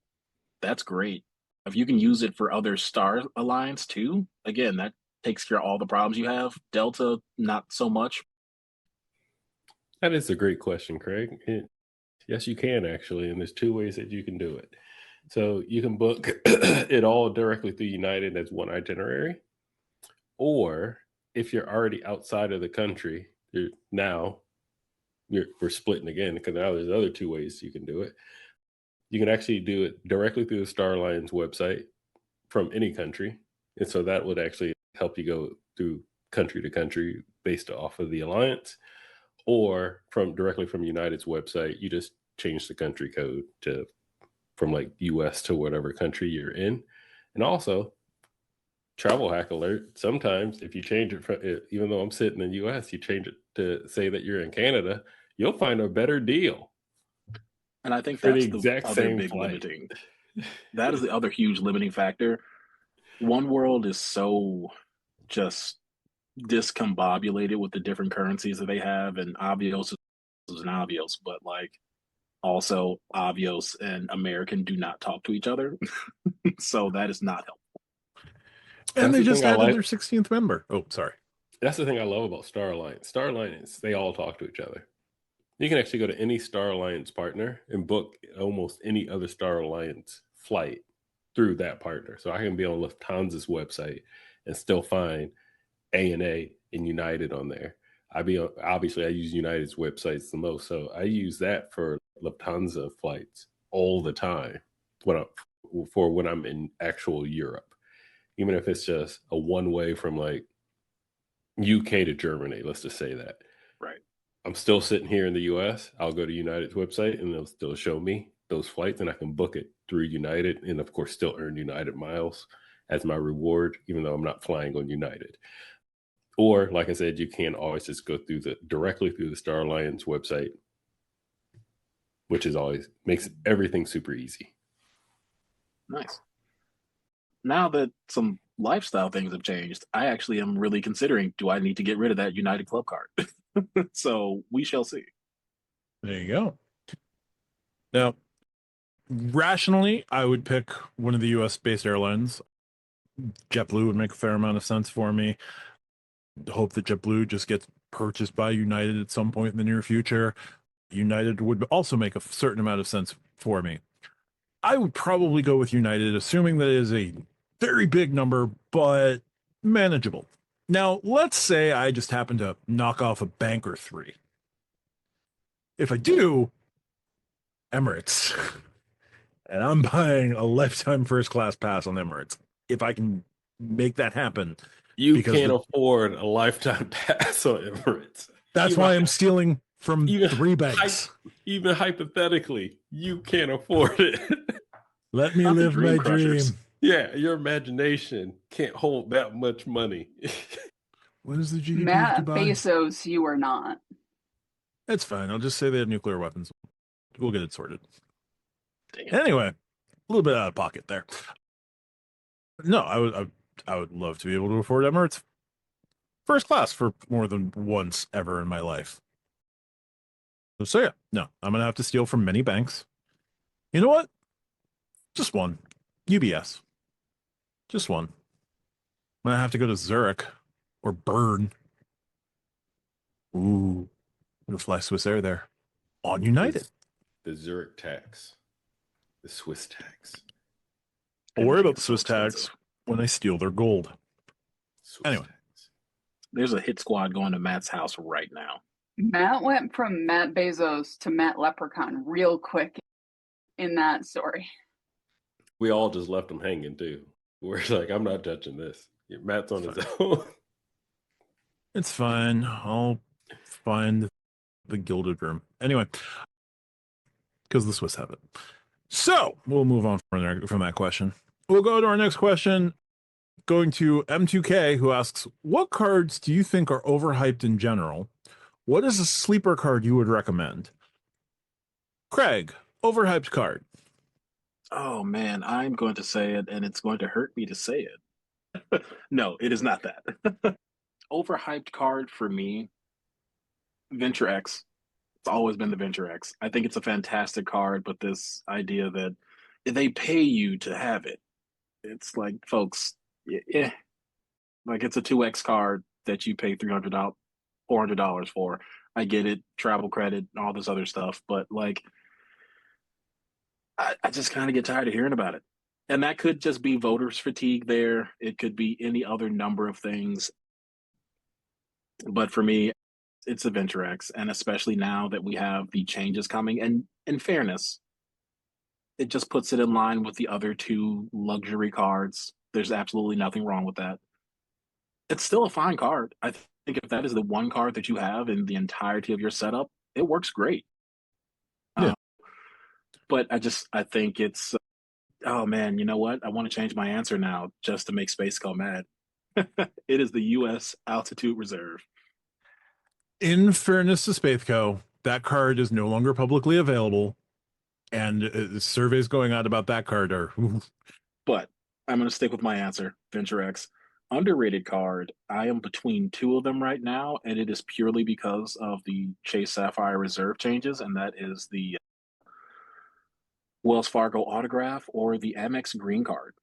that's great. If you can use it for other star alliance too, again, that takes care of all the problems you have. Delta, not so much. That is a great question, Craig. Yes, you can actually, and there's two ways that you can do it. So you can book it all directly through United as one itinerary, or if you're already outside of the country, we're splitting again because now there's other two ways you can do it. You can actually do it directly through the Star Alliance website from any country, and so that would actually help you go through country to country based off of the alliance, or directly from United's website. You just change the country code from like US to whatever country you're in. And also, travel hack alert, sometimes if you change it from, even though I'm sitting in the US, you change it to say that you're in Canada, you'll find a better deal And I think for the that's the exact other same big flight. limiting. That is the other huge limiting factor. One World is so just discombobulated with the different currencies that they have, and Avios is an Avios, but like also Avios and American do not talk to each other. So that is not helpful. and That's they the just thing I added like. their 16th member. Oh, sorry. That's the thing I love about Star Alliance. Star Alliance, they all talk to each other. You can actually go to any Star Alliance partner and book almost any other Star Alliance flight through that partner. So I can be on Lufthansa's website and still find ANA and United on there. Obviously I use United's websites the most, so I use that for Lufthansa flights all the time when I'm in actual Europe, even if it's just a one way from like UK to Germany. Let's just say that. Right. I'm still sitting here in the US. I'll go to United's website and they'll still show me those flights, and I can book it through United, and of course still earn United miles as my reward, even though I'm not flying on United. Or, like I said, you can always just go directly through the Star Alliance website, which is always makes everything super easy. Nice. Now that some lifestyle things have changed, I actually am really considering, do I need to get rid of that United Club card? So we shall see. There you go. Now, rationally, I would pick one of the US based airlines. JetBlue would make a fair amount of sense for me. Hope that JetBlue just gets purchased by United at some point in the near future. United would also make a certain amount of sense for me. I would probably go with United, assuming that it is a very big number, but manageable. Now, let's say I just happen to knock off a bank or three. If I do, Emirates. And I'm buying a lifetime first class pass on Emirates. If I can make that happen. You can't afford a lifetime pass on Emirates. That's why I'm stealing from three banks. Even hypothetically, you can't afford it. Let me live my dream. Yeah, your imagination can't hold that much money. What is the GDP Matt of Dubai? Bezos, you are not. That's fine. I'll just say they have nuclear weapons. We'll get it sorted. Damn. Anyway, a little bit out of pocket there. No, I would love to be able to afford Emirates first class for more than once ever in my life. So yeah, no, I'm gonna have to steal from many banks. You know what? Just one. UBS. Just one. I'm gonna have to go to Zurich or Bern. Ooh, I'm gonna fly Swiss Air there on United. The Zurich tax, the Swiss tax. I'll worry about the Swiss tax when I steal their gold. Anyway. There's a hit squad going to Matt's house right now. Matt went from Matt Bezos to Matt Leprechaun real quick in that story. We all just left him hanging too. We're like, I'm not touching this. Matt's on his own. It's fine. I'll find the gilded room. Anyway, because the Swiss have it. So we'll move on from that question. We'll go to our next question, going to M2K, who asks, what cards do you think are overhyped in general? What is a sleeper card you would recommend? Craig, overhyped card. Oh man, I'm going to say it, and it's going to hurt me to say it. No, it is not that. Overhyped card for me, Venture X. It's always been the Venture X. I think it's a fantastic card, but this idea that they pay you to have it, it's like, folks, yeah, like it's a 2X card that you pay $300, $400 for. I get it, travel credit, all this other stuff, but like, I just kind of get tired of hearing about it. And that could just be voters fatigue there. It could be any other number of things. But for me, it's a Venture X. And especially now that we have the changes coming, and in fairness, it just puts it in line with the other two luxury cards. There's absolutely nothing wrong with that. It's still a fine card. I think if that is the one card that you have in the entirety of your setup, it works great. Yeah. But I think it's, oh man, you know what? I want to change my answer now just to make Space go mad. It is the U.S. Altitude Reserve. In fairness to Spathco, that card is no longer publicly available, and surveys going out about that card are. But I'm going to stick with my answer, Venture X. Underrated card. I am between two of them right now, and it is purely because of the Chase Sapphire Reserve changes, and that is the Wells Fargo autograph or the Amex Green card.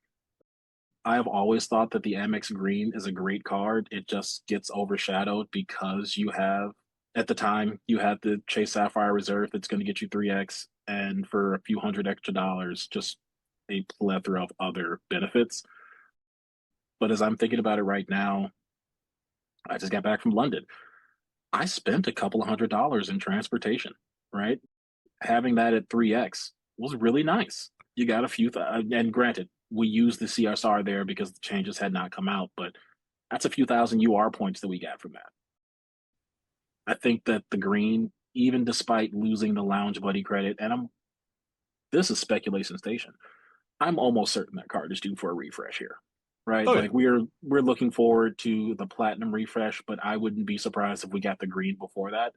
I have always thought that the Amex Green is a great card. It just gets overshadowed because you have, at the time, you had the Chase Sapphire Reserve that's going to get you 3X, and for a few $100 extra, just a plethora of other benefits. But as I'm thinking about it right now, I just got back from London. I spent a couple of $100 in transportation, right? Having that at 3x was really nice. You got a few, and granted, we used the CSR there because the changes had not come out, but that's a few thousand UR points that we got from that. I think that the green, even despite losing the Lounge Buddy credit, and this is speculation station, I'm almost certain that card is due for a refresh here, right? Oh, yeah. Like we're looking forward to the platinum refresh, but I wouldn't be surprised if we got the green before that,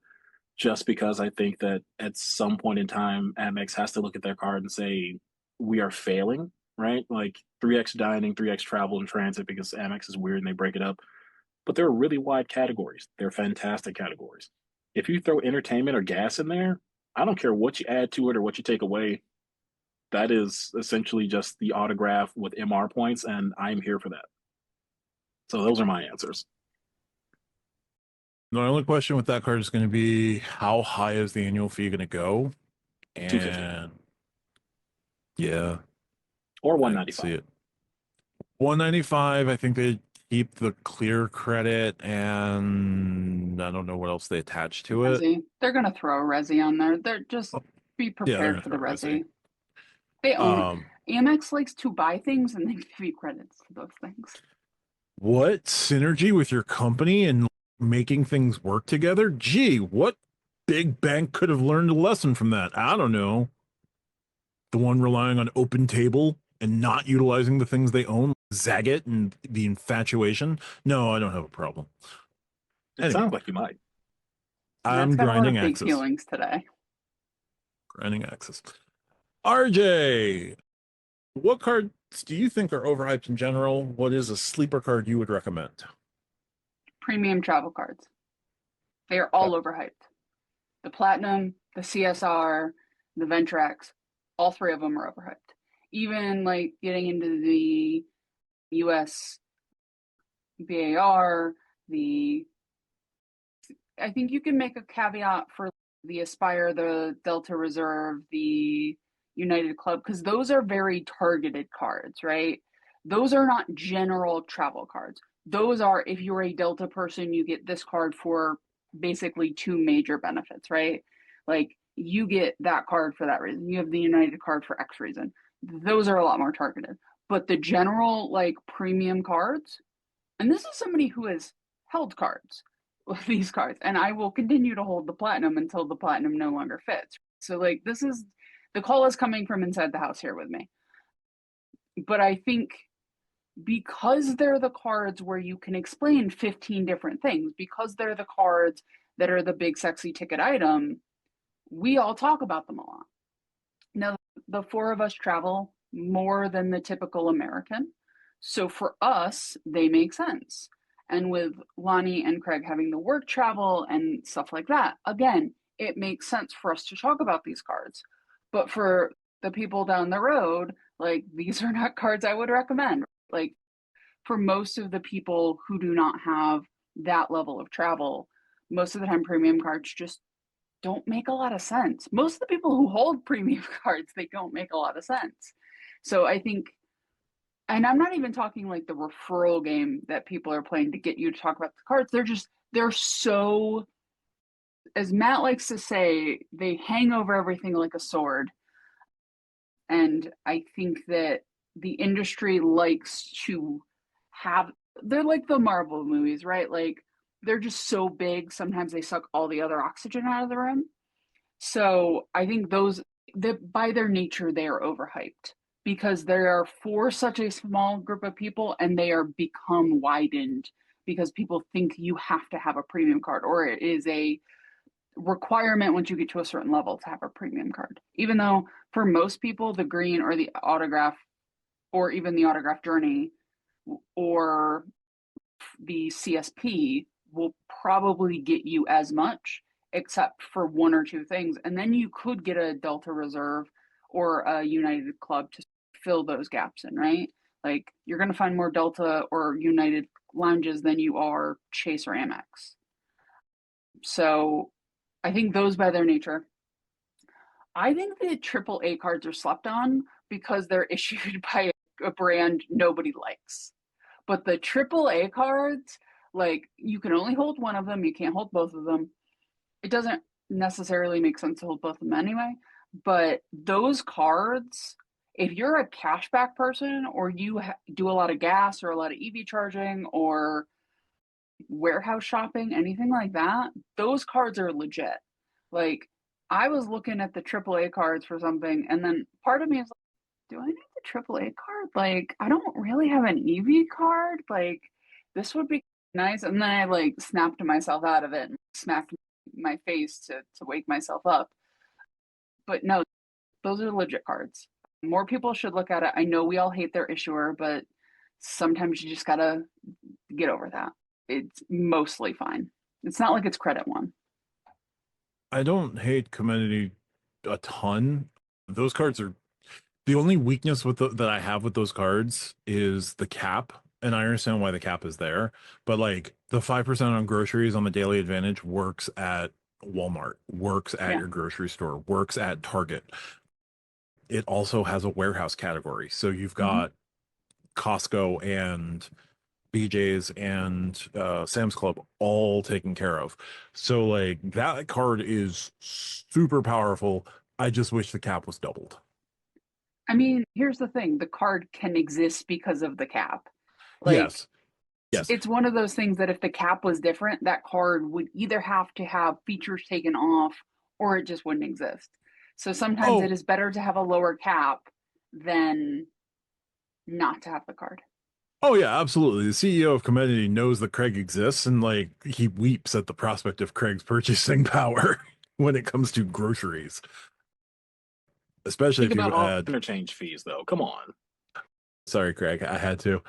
just because I think that at some point in time, Amex has to look at their card and say we are failing, right? Like 3x dining, 3x travel and transit, because Amex is weird and they break it up. But they're really wide categories. They're fantastic categories. If you throw entertainment or gas in there, I don't care what you add to it or what you take away. That is essentially just the autograph with MR points, and I'm here for that. So those are my answers. The only question with that card is going to be how high is the annual fee going to go? 250 And yeah, or I 195. see it. 195. I think they keep the clear credit, and I don't know what else they attach to it. Resi. They're gonna throw a resi on there. They're just be Yeah, they're prepared gonna for the throw a resi. resi. They own Amex likes to buy things and then give you credits to those things. What synergy with your company and making things work together? Gee, what big bank could have learned a lesson from that? I don't know. The one relying on open table and not utilizing the things they own, Zagat and the infatuation. No, I don't have a problem. It sounds like you might. I'm Matt's got a lot of grinding big axes. feelings today. Grinding axes. RJ, what cards do you think are overhyped in general? What is a sleeper card you would recommend? Premium travel cards. They are all overhyped. The Platinum, the CSR, the Ventrex, all three of them are overhyped. Even like getting into the US BAR, I think you can make a caveat for the Aspire, the Delta Reserve, the United Club, because those are very targeted cards, right? Those are not general travel cards. Those are, if you're a Delta person, you get this card for basically two major benefits, right? Like you get that card for that reason. You have the United card for X reason. Those are a lot more targeted. But the general like premium cards, and this is somebody who has held cards with these cards, and I will continue to hold the platinum until the platinum no longer fits. So like this is the call is coming from inside the house here with me. But I think because they're the cards where you can explain 15 different things, because they're the cards that are the big sexy ticket item, we all talk about them a lot. Now, the four of us travel more than the typical American. So for us, they make sense. And with Lonnie and Craig having the work travel and stuff like that, again, it makes sense for us to talk about these cards. But for the people down the road, like these are not cards I would recommend. Like for most of the people who do not have that level of travel, most of the time premium cards just don't make a lot of sense. Most of the people who hold premium cards, they don't make a lot of sense. So I think, and I'm not even talking like the referral game that people are playing to get you to talk about the cards. They're so, as Matt likes to say, they hang over everything like a sword. And I think that the industry likes to have, they're like the Marvel movies, right? Like they're just so big, sometimes they suck all the other oxygen out of the room. So I think those, that by their nature, they are overhyped because they are for such a small group of people and they are become widened because people think you have to have a premium card or it is a requirement once you get to a certain level to have a premium card. Even though for most people, the green or the autograph or even the autograph journey or the CSP will probably get you as much, except for one or two things. And then you could get a Delta Reserve or a United Club to fill those gaps in, right? Like you're going to find more Delta or United lounges than you are Chase or Amex. So I think those by their nature. I think the AAA cards are slept on because they're issued by a brand nobody likes. But the AAA cards, Like, you can only hold one of them, you can't hold both of them. It doesn't necessarily make sense to hold both of them anyway, but those cards, if you're a cashback person or you do a lot of gas or a lot of EV charging or warehouse shopping, anything like that, those cards are legit. Like, I was looking at the AAA cards for something, and then part of me is like, do I need the AAA card? Like, I don't really have an EV card. Like, this would be nice. And then I like snapped myself out of it and smacked my face to wake myself up. But no, those are legit cards. More people should look at it. I know we all hate their issuer, but sometimes you just gotta get over that. It's mostly fine. It's not like it's credit one. I don't hate Comenity a ton. Those cards are the only weakness with that I have with those cards is the cap, and I understand why the cap is there. But like the 5% on groceries on the Daily Advantage works at Walmart, works at your grocery store, works at Target. It also has a warehouse category, so you've got Costco and BJ's and Sam's Club all taken care of. So like that card is super powerful. I just wish the cap was doubled. I mean, here's the thing, the card can exist because of the cap. Like, Yes. it's one of those things that if the cap was different, that card would either have to have features taken off or it just wouldn't exist. So sometimes it is better to have a lower cap than not to have the card. Oh yeah, absolutely. The CEO of Comenity knows that Craig exists, and like he weeps at the prospect of Craig's purchasing power when it comes to groceries. Especially Think if you about all add interchange fees, though. Come on. Sorry, Craig, I had to.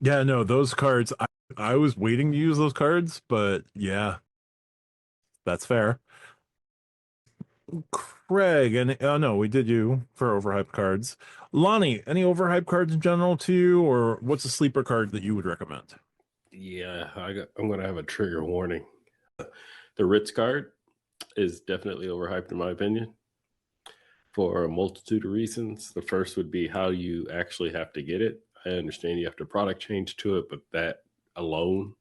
Yeah, no, those cards, I was waiting to use those cards, but yeah, that's fair. Craig, and oh no, we did you for overhyped cards. Lonnie, any overhyped cards in general to you, or what's a sleeper card that you would recommend? Yeah, I'm going to have a trigger warning. The Ritz card is definitely overhyped in my opinion for a multitude of reasons. The first would be how you actually have to get it. I understand you have to product change to it, but that alone,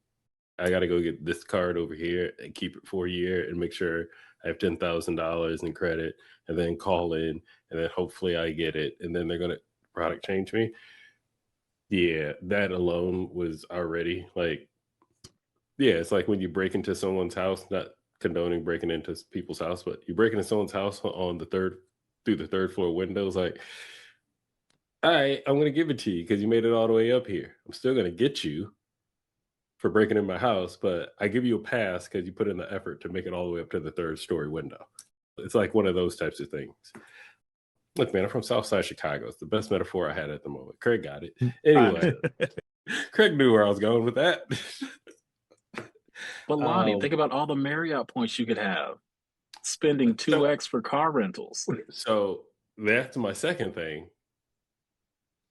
I got to go get this card over here and keep it for a year and make sure I have $10,000 in credit and then call in and then hopefully I get it. And then they're going to product change me. Yeah, that alone was already like, yeah, it's like when you break into someone's house, not condoning breaking into people's house, but you break into someone's house on through the third floor windows, like, all right, I'm going to give it to you because you made it all the way up here. I'm still going to get you for breaking in my house, but I give you a pass because you put in the effort to make it all the way up to the third story window. It's like one of those types of things. Look, man, I'm from Southside Chicago. It's the best metaphor I had at the moment. Craig got it. Anyway, Craig knew where I was going with that. But Lonnie, think about all the Marriott points you could have spending 2x for car rentals. So that's my second thing.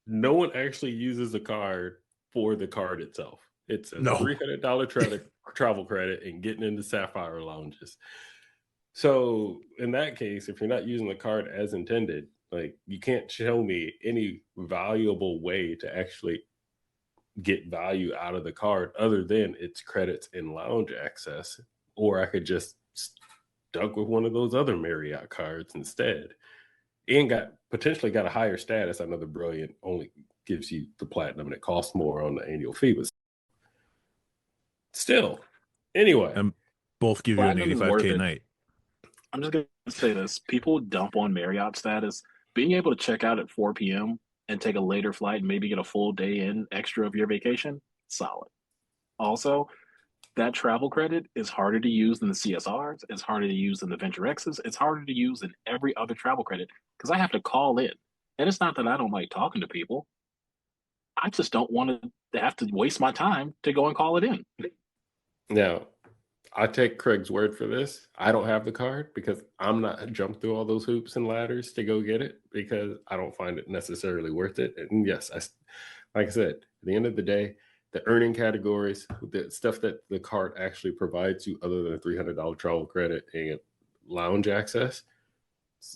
No one actually uses a card for the card itself. It's a $300 travel credit and getting into Sapphire lounges. So in that case, if you're not using the card as intended, like you can't show me any valuable way to actually get value out of the card other than its credits and lounge access, or I could just stuck with one of those other Marriott cards instead and potentially got a higher status. I know the Brilliant only gives you the platinum and it costs more on the annual fee, but still, anyway. And both give you an 85K night. I'm just going to say this. People dump on Marriott status. Being able to check out at 4 p.m. and take a later flight and maybe get a full day in extra of your vacation, solid. Also, that travel credit is harder to use than the CSRs. It's harder to use than the Venture X's. It's harder to use than every other travel credit because I have to call in. And it's not that I don't like talking to people. I just don't want to have to waste my time to go and call it in. Now, I take Craig's word for this. I don't have the card because I'm not jump through all those hoops and ladders to go get it because I don't find it necessarily worth it. And yes, like I said, at the end of the day, the earning categories, the stuff that the card actually provides you other than a $300 travel credit and lounge access,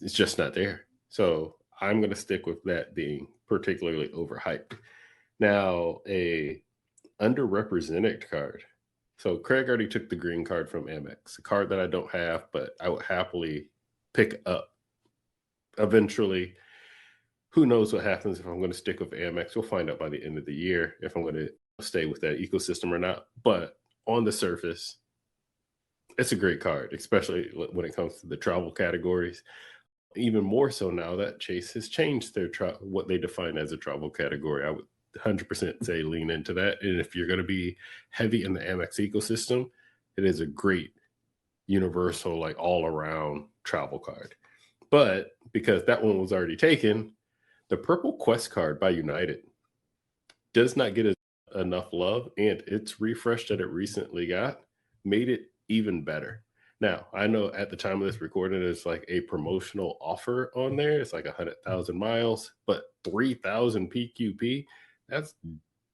it's just not there. So I'm going to stick with that being particularly overhyped. Now, underrepresented card. So Craig already took the green card from Amex, a card that I don't have, but I would happily pick up eventually. Who knows what happens if I'm going to stick with Amex? We'll find out by the end of the year if I'm going to stay with that ecosystem or not. But on the surface, it's a great card, especially when it comes to the travel categories. Even more so now that Chase has changed their what they define as a travel category. I would 100% say lean into that. And if you're going to be heavy in the Amex ecosystem, it is a great universal, like all around travel card. But because that one was already taken, the Purple Quest card by United does not get enough love, and its refresh that it recently got made it even better. Now, I know at the time of this recording, there's like a promotional offer on there. It's like 100,000 miles, but 3,000 PQP, that's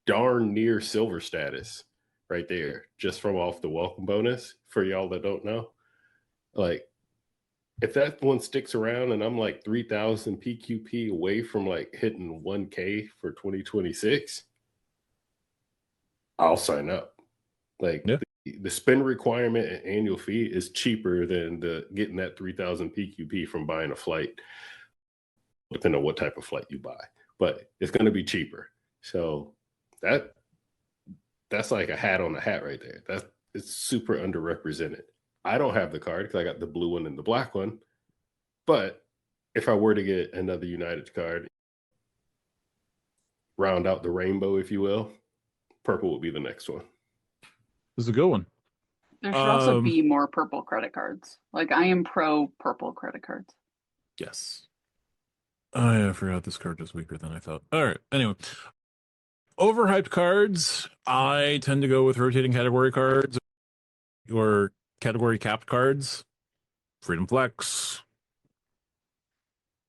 darn near silver status right there, just from off the welcome bonus for y'all that don't know. Like, if that one sticks around and I'm like 3,000 PQP away from like hitting 1K for 2026, I'll sign up. Like, yeah. The spend requirement and annual fee is cheaper than getting that 3,000 PQP from buying a flight, depending on what type of flight you buy. But it's going to be cheaper. So that's like a hat on a hat right there. It's super underrepresented. I don't have the card because I got the blue one and the black one. But if I were to get another United card, round out the rainbow, if you will, purple would be the next one. This is a good one. There should also be more purple credit cards. Like, I am pro purple credit cards. Yes. I forgot this card was weaker than I thought. All right. Anyway, overhyped cards. I tend to go with rotating category cards or category capped cards. Freedom Flex,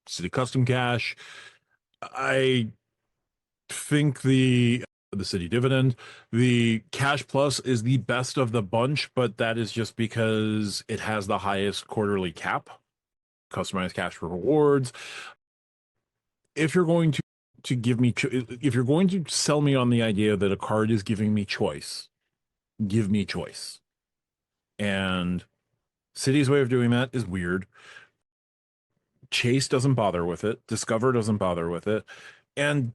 City Custom Cash. I think the City Dividend, the Cash Plus is the best of the bunch, but that is just because it has the highest quarterly cap. Customized cash for rewards. If you're going to give me, if you're going to sell me on the idea that a card is giving me choice, give me choice. And City's way of doing that is weird. Chase doesn't bother with it. Discover doesn't bother with it. And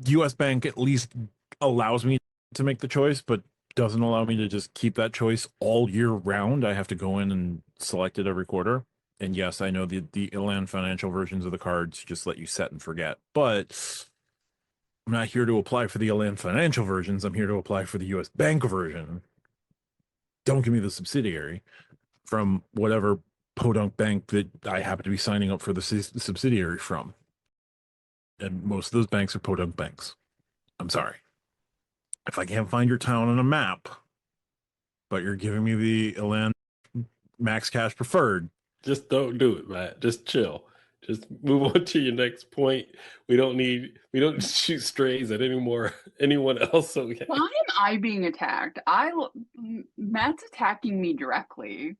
US Bank at least allows me to make the choice, but doesn't allow me to just keep that choice all year round. I have to go in and select it every quarter. And yes, I know the Airline financial versions of the cards just let you set and forget, but I'm not here to apply for the Airline financial versions. I'm here to apply for the US Bank version. Don't give me the subsidiary from whatever podunk bank that I happen to be signing up for the subsidiary from. And most of those banks are podunk banks. I'm sorry. If I can't find your town on a map, but you're giving me the Airline Max Cash Preferred, just don't do it, Matt. Just chill. Just move on to your next point. We don't shoot strays at anyone else. Okay. Why am I being attacked? Matt's attacking me directly.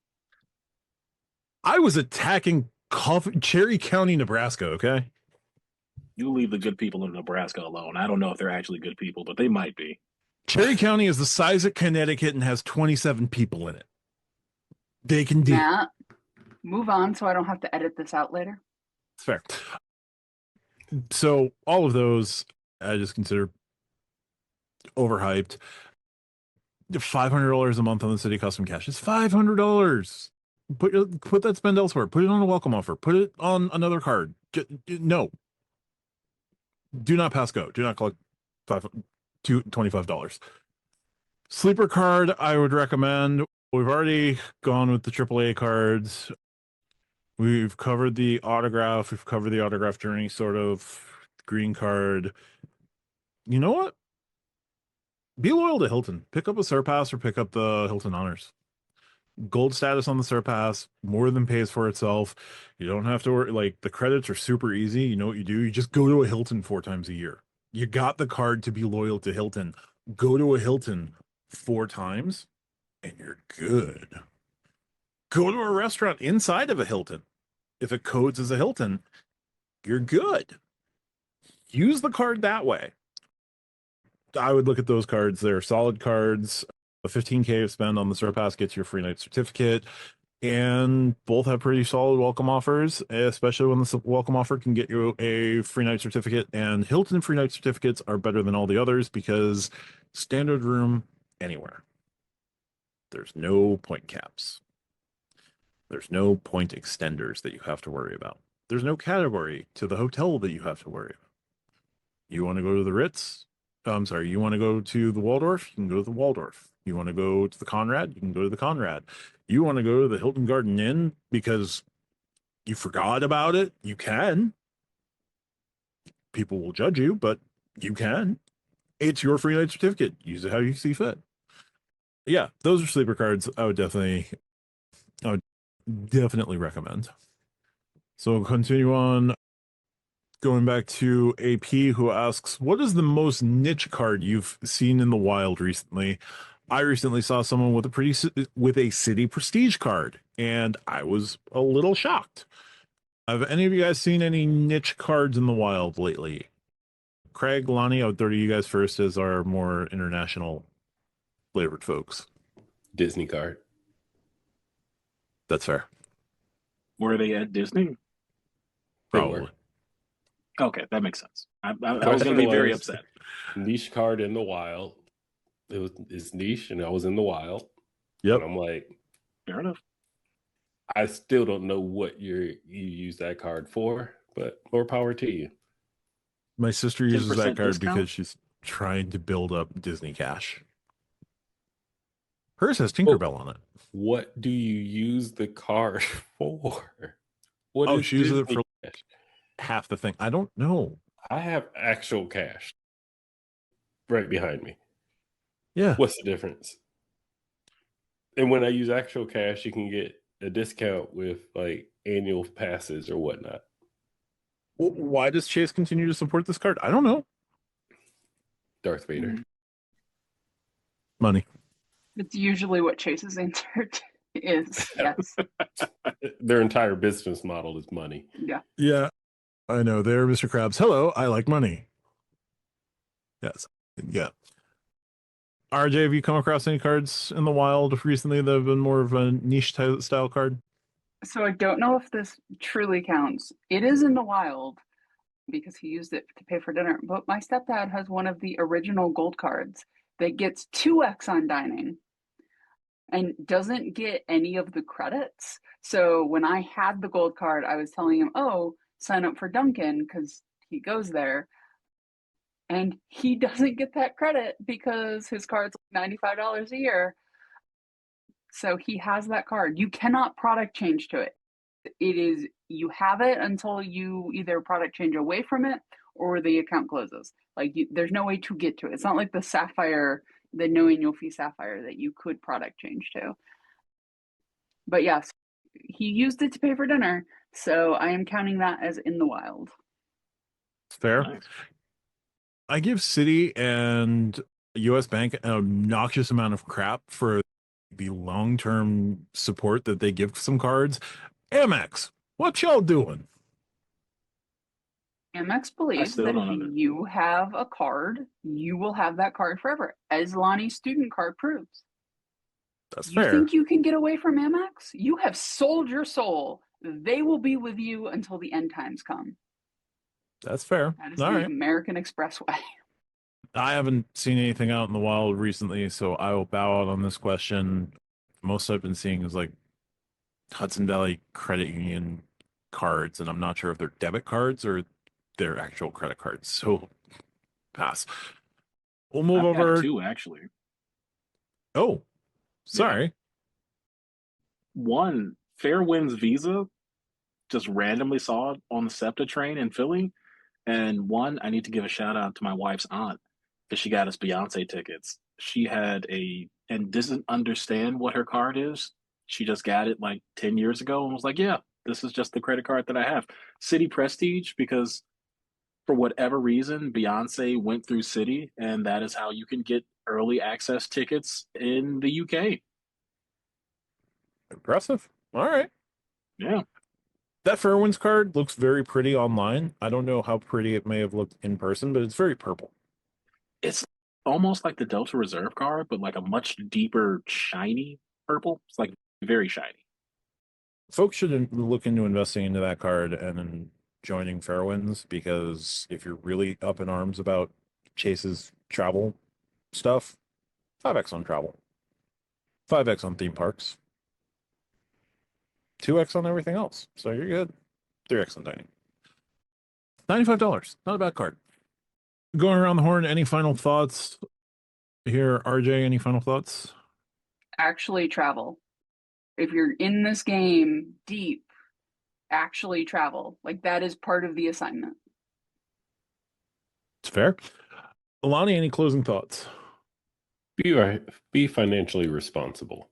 I was attacking Cherry County, Nebraska, okay? You leave the good people in Nebraska alone. I don't know if they're actually good people, but they might be. Cherry County is the size of Connecticut and has 27 people in it. They can deal. Matt, move on so I don't have to edit this out later. It's fair. So all of those I just consider overhyped. $500 a month on the City Custom Cash. It's $500. Put that spend elsewhere. Put it on a welcome offer. Put it on another card. No. Do not pass go. Do not collect $25. Sleeper card, I would recommend. We've already gone with the AAA cards. We've covered the autograph. We've covered the autograph journey, sort of. Green card. You know what? Be loyal to Hilton. Pick up a Surpass or pick up the Hilton Honors. Gold status on the Surpass more than pays for itself. You don't have to worry. Like, the credits are super easy. You know what you do? You just go to a Hilton 4 times a year. You got the card to be loyal to Hilton. Go to a Hilton 4 times and you're good. Go to a restaurant inside of a Hilton. If it codes as a Hilton, you're good. Use the card that way. I would look at those cards. They're solid cards. A 15K spend on the Store Pass gets you a free night certificate, and both have pretty solid welcome offers, especially when the welcome offer can get you a free night certificate. And Hilton free night certificates are better than all the others because standard room anywhere. There's no point caps. There's no point extenders that you have to worry about. There's no category to the hotel that you have to worry about. You want to go to the Ritz? I'm sorry, you want to go to the Waldorf? You can go to the Waldorf. You want to go to the Conrad? You can go to the Conrad. You want to go to the Hilton Garden Inn because you forgot about it? You can. People will judge you, but you can. It's your free night certificate. Use it how you see fit. Yeah, those are sleeper cards I would definitely recommend. So we'll continue on. Going back to AP, who asks, what is the most niche card you've seen in the wild recently? I recently saw someone with a city prestige card, and I was a little shocked. Have any of you guys seen any niche cards in the wild lately? Craig, Lonnie, I'll throw to you guys first as our more international flavored folks. Disney card. That's fair. Were they at Disney? They Probably. were. Okay, that makes sense. I was going to be very upset. Niche card in the wild. It's niche, and I was in the wild. Yep. And I'm like, Fair enough. I still don't know what you use that card for, but more power to you. My sister uses that 10% card discount? because she's trying to build up Disney cash. Hers has Tinkerbell on it. What do you use the card for? What Oh, is she uses it Disney for cash? half the thing. I don't know. I have actual cash right behind me. Yeah. What's the difference? And when I use actual cash, you can get a discount with like annual passes or whatnot. Why does Chase continue to support this card? I don't know. Darth Vader. Mhm. Money. It's usually what Chase's answer is. Yes. Their entire business model is money. Yeah. Yeah. I know. There, Mr. Krabs. Hello. I like money. Yes. Yeah. RJ, have you come across any cards in the wild recently that have been more of a niche style card? So I don't know if this truly counts. It is in the wild because he used it to pay for dinner. But my stepdad has one of the original gold cards that gets 2x on dining and doesn't get any of the credits. So when I had the gold card, I was telling him, oh, sign up for Duncan because he goes there. And he doesn't get that credit because his card's like $95 a year. So he has that card. You cannot product change to it. It is, you have it until you either product change away from it or the account closes. Like there's no way to get to it. It's not like the Sapphire, the no annual fee Sapphire that you could product change to. But yes, he used it to pay for dinner. So I am counting that as in the wild. Fair. Nice. I give Citi and US Bank an obnoxious amount of crap for the long-term support that they give some cards. Amex, what y'all doing? Amex believes still that don't if under- you have a card, you will have that card forever, as Lonnie's student card proves. That's You fair. think you can get away from Amex? You have sold your soul. They will be with you until the end times come. That's fair. That is All the right. American Express way. I haven't seen anything out in the wild recently, so I will bow out on this question. Most I've been seeing is like Hudson Valley Credit Union cards, and I'm not sure if they're debit cards or they're actual credit cards. So pass. We'll move I've got over. two, actually. Oh, sorry. One, Fairwinds Visa, just randomly saw it on the SEPTA train in Philly. And one, I need to give a shout out to my wife's aunt because she got us Beyonce tickets. She had and doesn't understand what her card is. She just got it like 10 years ago and was like, yeah, this is just the credit card that I have. City Prestige, because for whatever reason, Beyonce went through City, and that is how you can get early access tickets in the UK. Impressive. All right. Yeah. That Fairwinds card looks very pretty online. I don't know how pretty it may have looked in person, but it's very purple. It's almost like the Delta Reserve card, but like a much deeper, shiny purple. It's like very shiny. Folks should look into investing into that card and then joining Fairwinds, because if you're really up in arms about Chase's travel stuff, 5x on travel, 5x on theme parks, 2x on everything else. So you're good. 3x on dining. $95. Not a bad card. Going around the horn, any final thoughts here? RJ, any final thoughts? Actually travel. If you're in this game deep, actually travel. Like, that is part of the assignment. It's fair. Alani, any closing thoughts? Be financially responsible.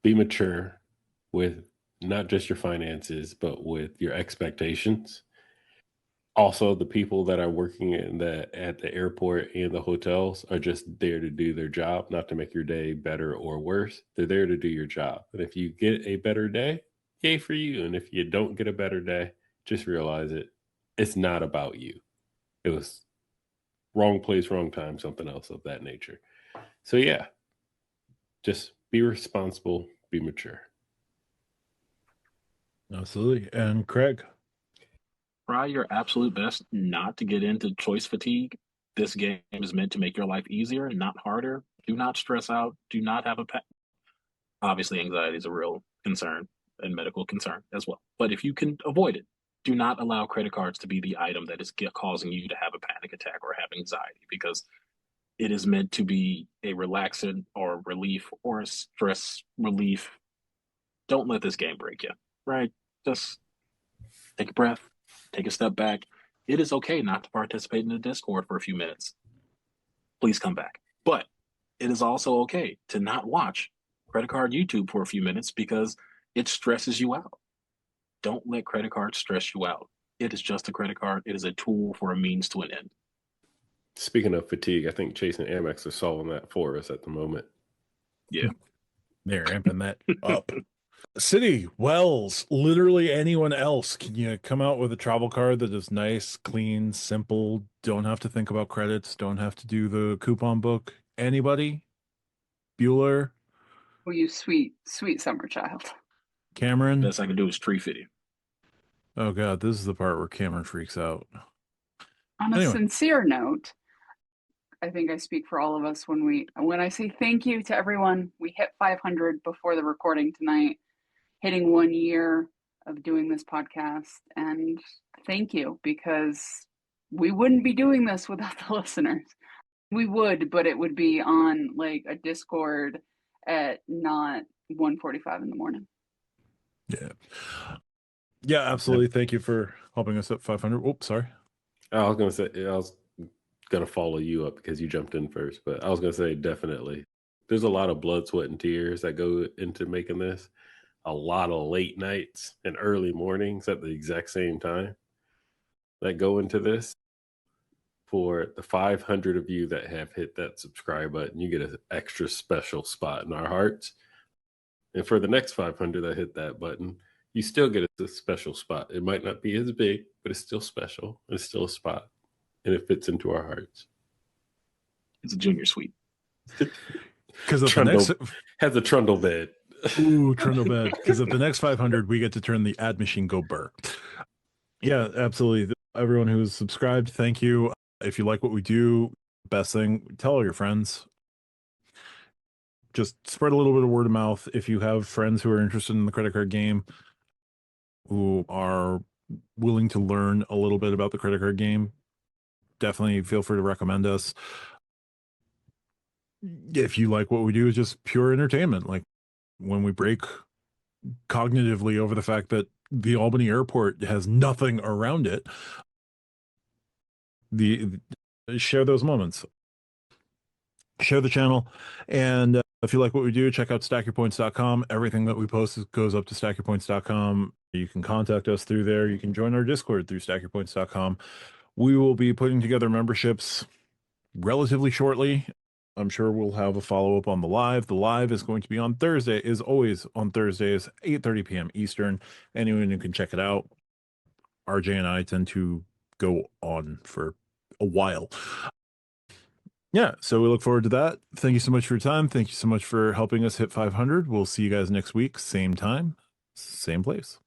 Be mature with not just your finances, but with your expectations. Also, the people that are working at the airport and the hotels are just there to do their job, not to make your day better or worse. They're there to do your job. And if you get a better day, yay for you. And if you don't get a better day, just realize it's not about you. It was wrong place, wrong time, something else of that nature. So yeah, just be responsible, be mature. Absolutely. And Craig? Try your absolute best not to get into choice fatigue. This game is meant to make your life easier, not harder. Do not stress out. Do not have a pet. Obviously, anxiety is a real concern and medical concern as well. But if you can avoid it, do not allow credit cards to be the item that is causing you to have a panic attack or have anxiety, because it is meant to be a relaxant or relief or a stress relief. Don't let this game break you, right? Just take a breath, take a step back. It is okay not to participate in the Discord for a few minutes. Please come back. But it is also okay to not watch credit card YouTube for a few minutes because it stresses you out. Don't let credit cards stress you out. It is just a credit card. It is a tool for a means to an end. Speaking of fatigue, I think Chase and Amex are solving that for us at the moment. Yeah. They're amping that up. City, Wells, literally anyone else. Can you come out with a travel card that is nice, clean, simple? Don't have to think about credits. Don't have to do the coupon book. Anybody? Bueller? Oh, you sweet, sweet summer child. Cameron? Best I can do is tree fitting. Oh God, this is the part where Cameron freaks out. On a Anyway. sincere note, I think I speak for all of us when I say thank you to everyone. We hit 500 before the recording tonight, hitting 1 year of doing this podcast, and thank you, because we wouldn't be doing this without the listeners. We would, but it would be on like a Discord at not 1:45 in the morning. Yeah, absolutely. Thank you for helping us at 500. Oops, sorry. I was gonna follow you up because you jumped in first, but I was gonna say definitely. There's a lot of blood, sweat, and tears that go into making this. A lot of late nights and early mornings at the exact same time that go into this. For the 500 of you that have hit that subscribe button, you get an extra special spot in our hearts. And for the next 500 that hit that button, you still get a special spot. It might not be as big, but it's still special. It's still a spot, and it fits into our hearts. It's a junior suite. Because at the next has a trundle bed. Ooh, trundle bed. Because at the next 500, we get to turn the ad machine go burr. Yeah, absolutely. Everyone who's subscribed, thank you. If you like what we do, best thing, tell all your friends. Just spread a little bit of word of mouth. If you have friends who are interested in the credit card game, who are willing to learn a little bit about the credit card game, definitely feel free to recommend us. If you like what we do, it's just pure entertainment. Like when we break cognitively over the fact that the Albany airport has nothing around it, share those moments. Share the channel. And if you like what we do, check out stackyourpoints.com. Everything that we post goes up to stackyourpoints.com. You can contact us through there. You can join our Discord through stackyourpoints.com. We will be putting together memberships relatively shortly. I'm sure we'll have a follow-up on the live. The live is going to be on Thursday, is always on Thursdays, 8:30 p.m. Eastern. Anyone who can check it out. RJ and I tend to go on for a while. Yeah, so we look forward to that. Thank you so much for your time. Thank you so much for helping us hit 500. We'll see you guys next week, same time, same place.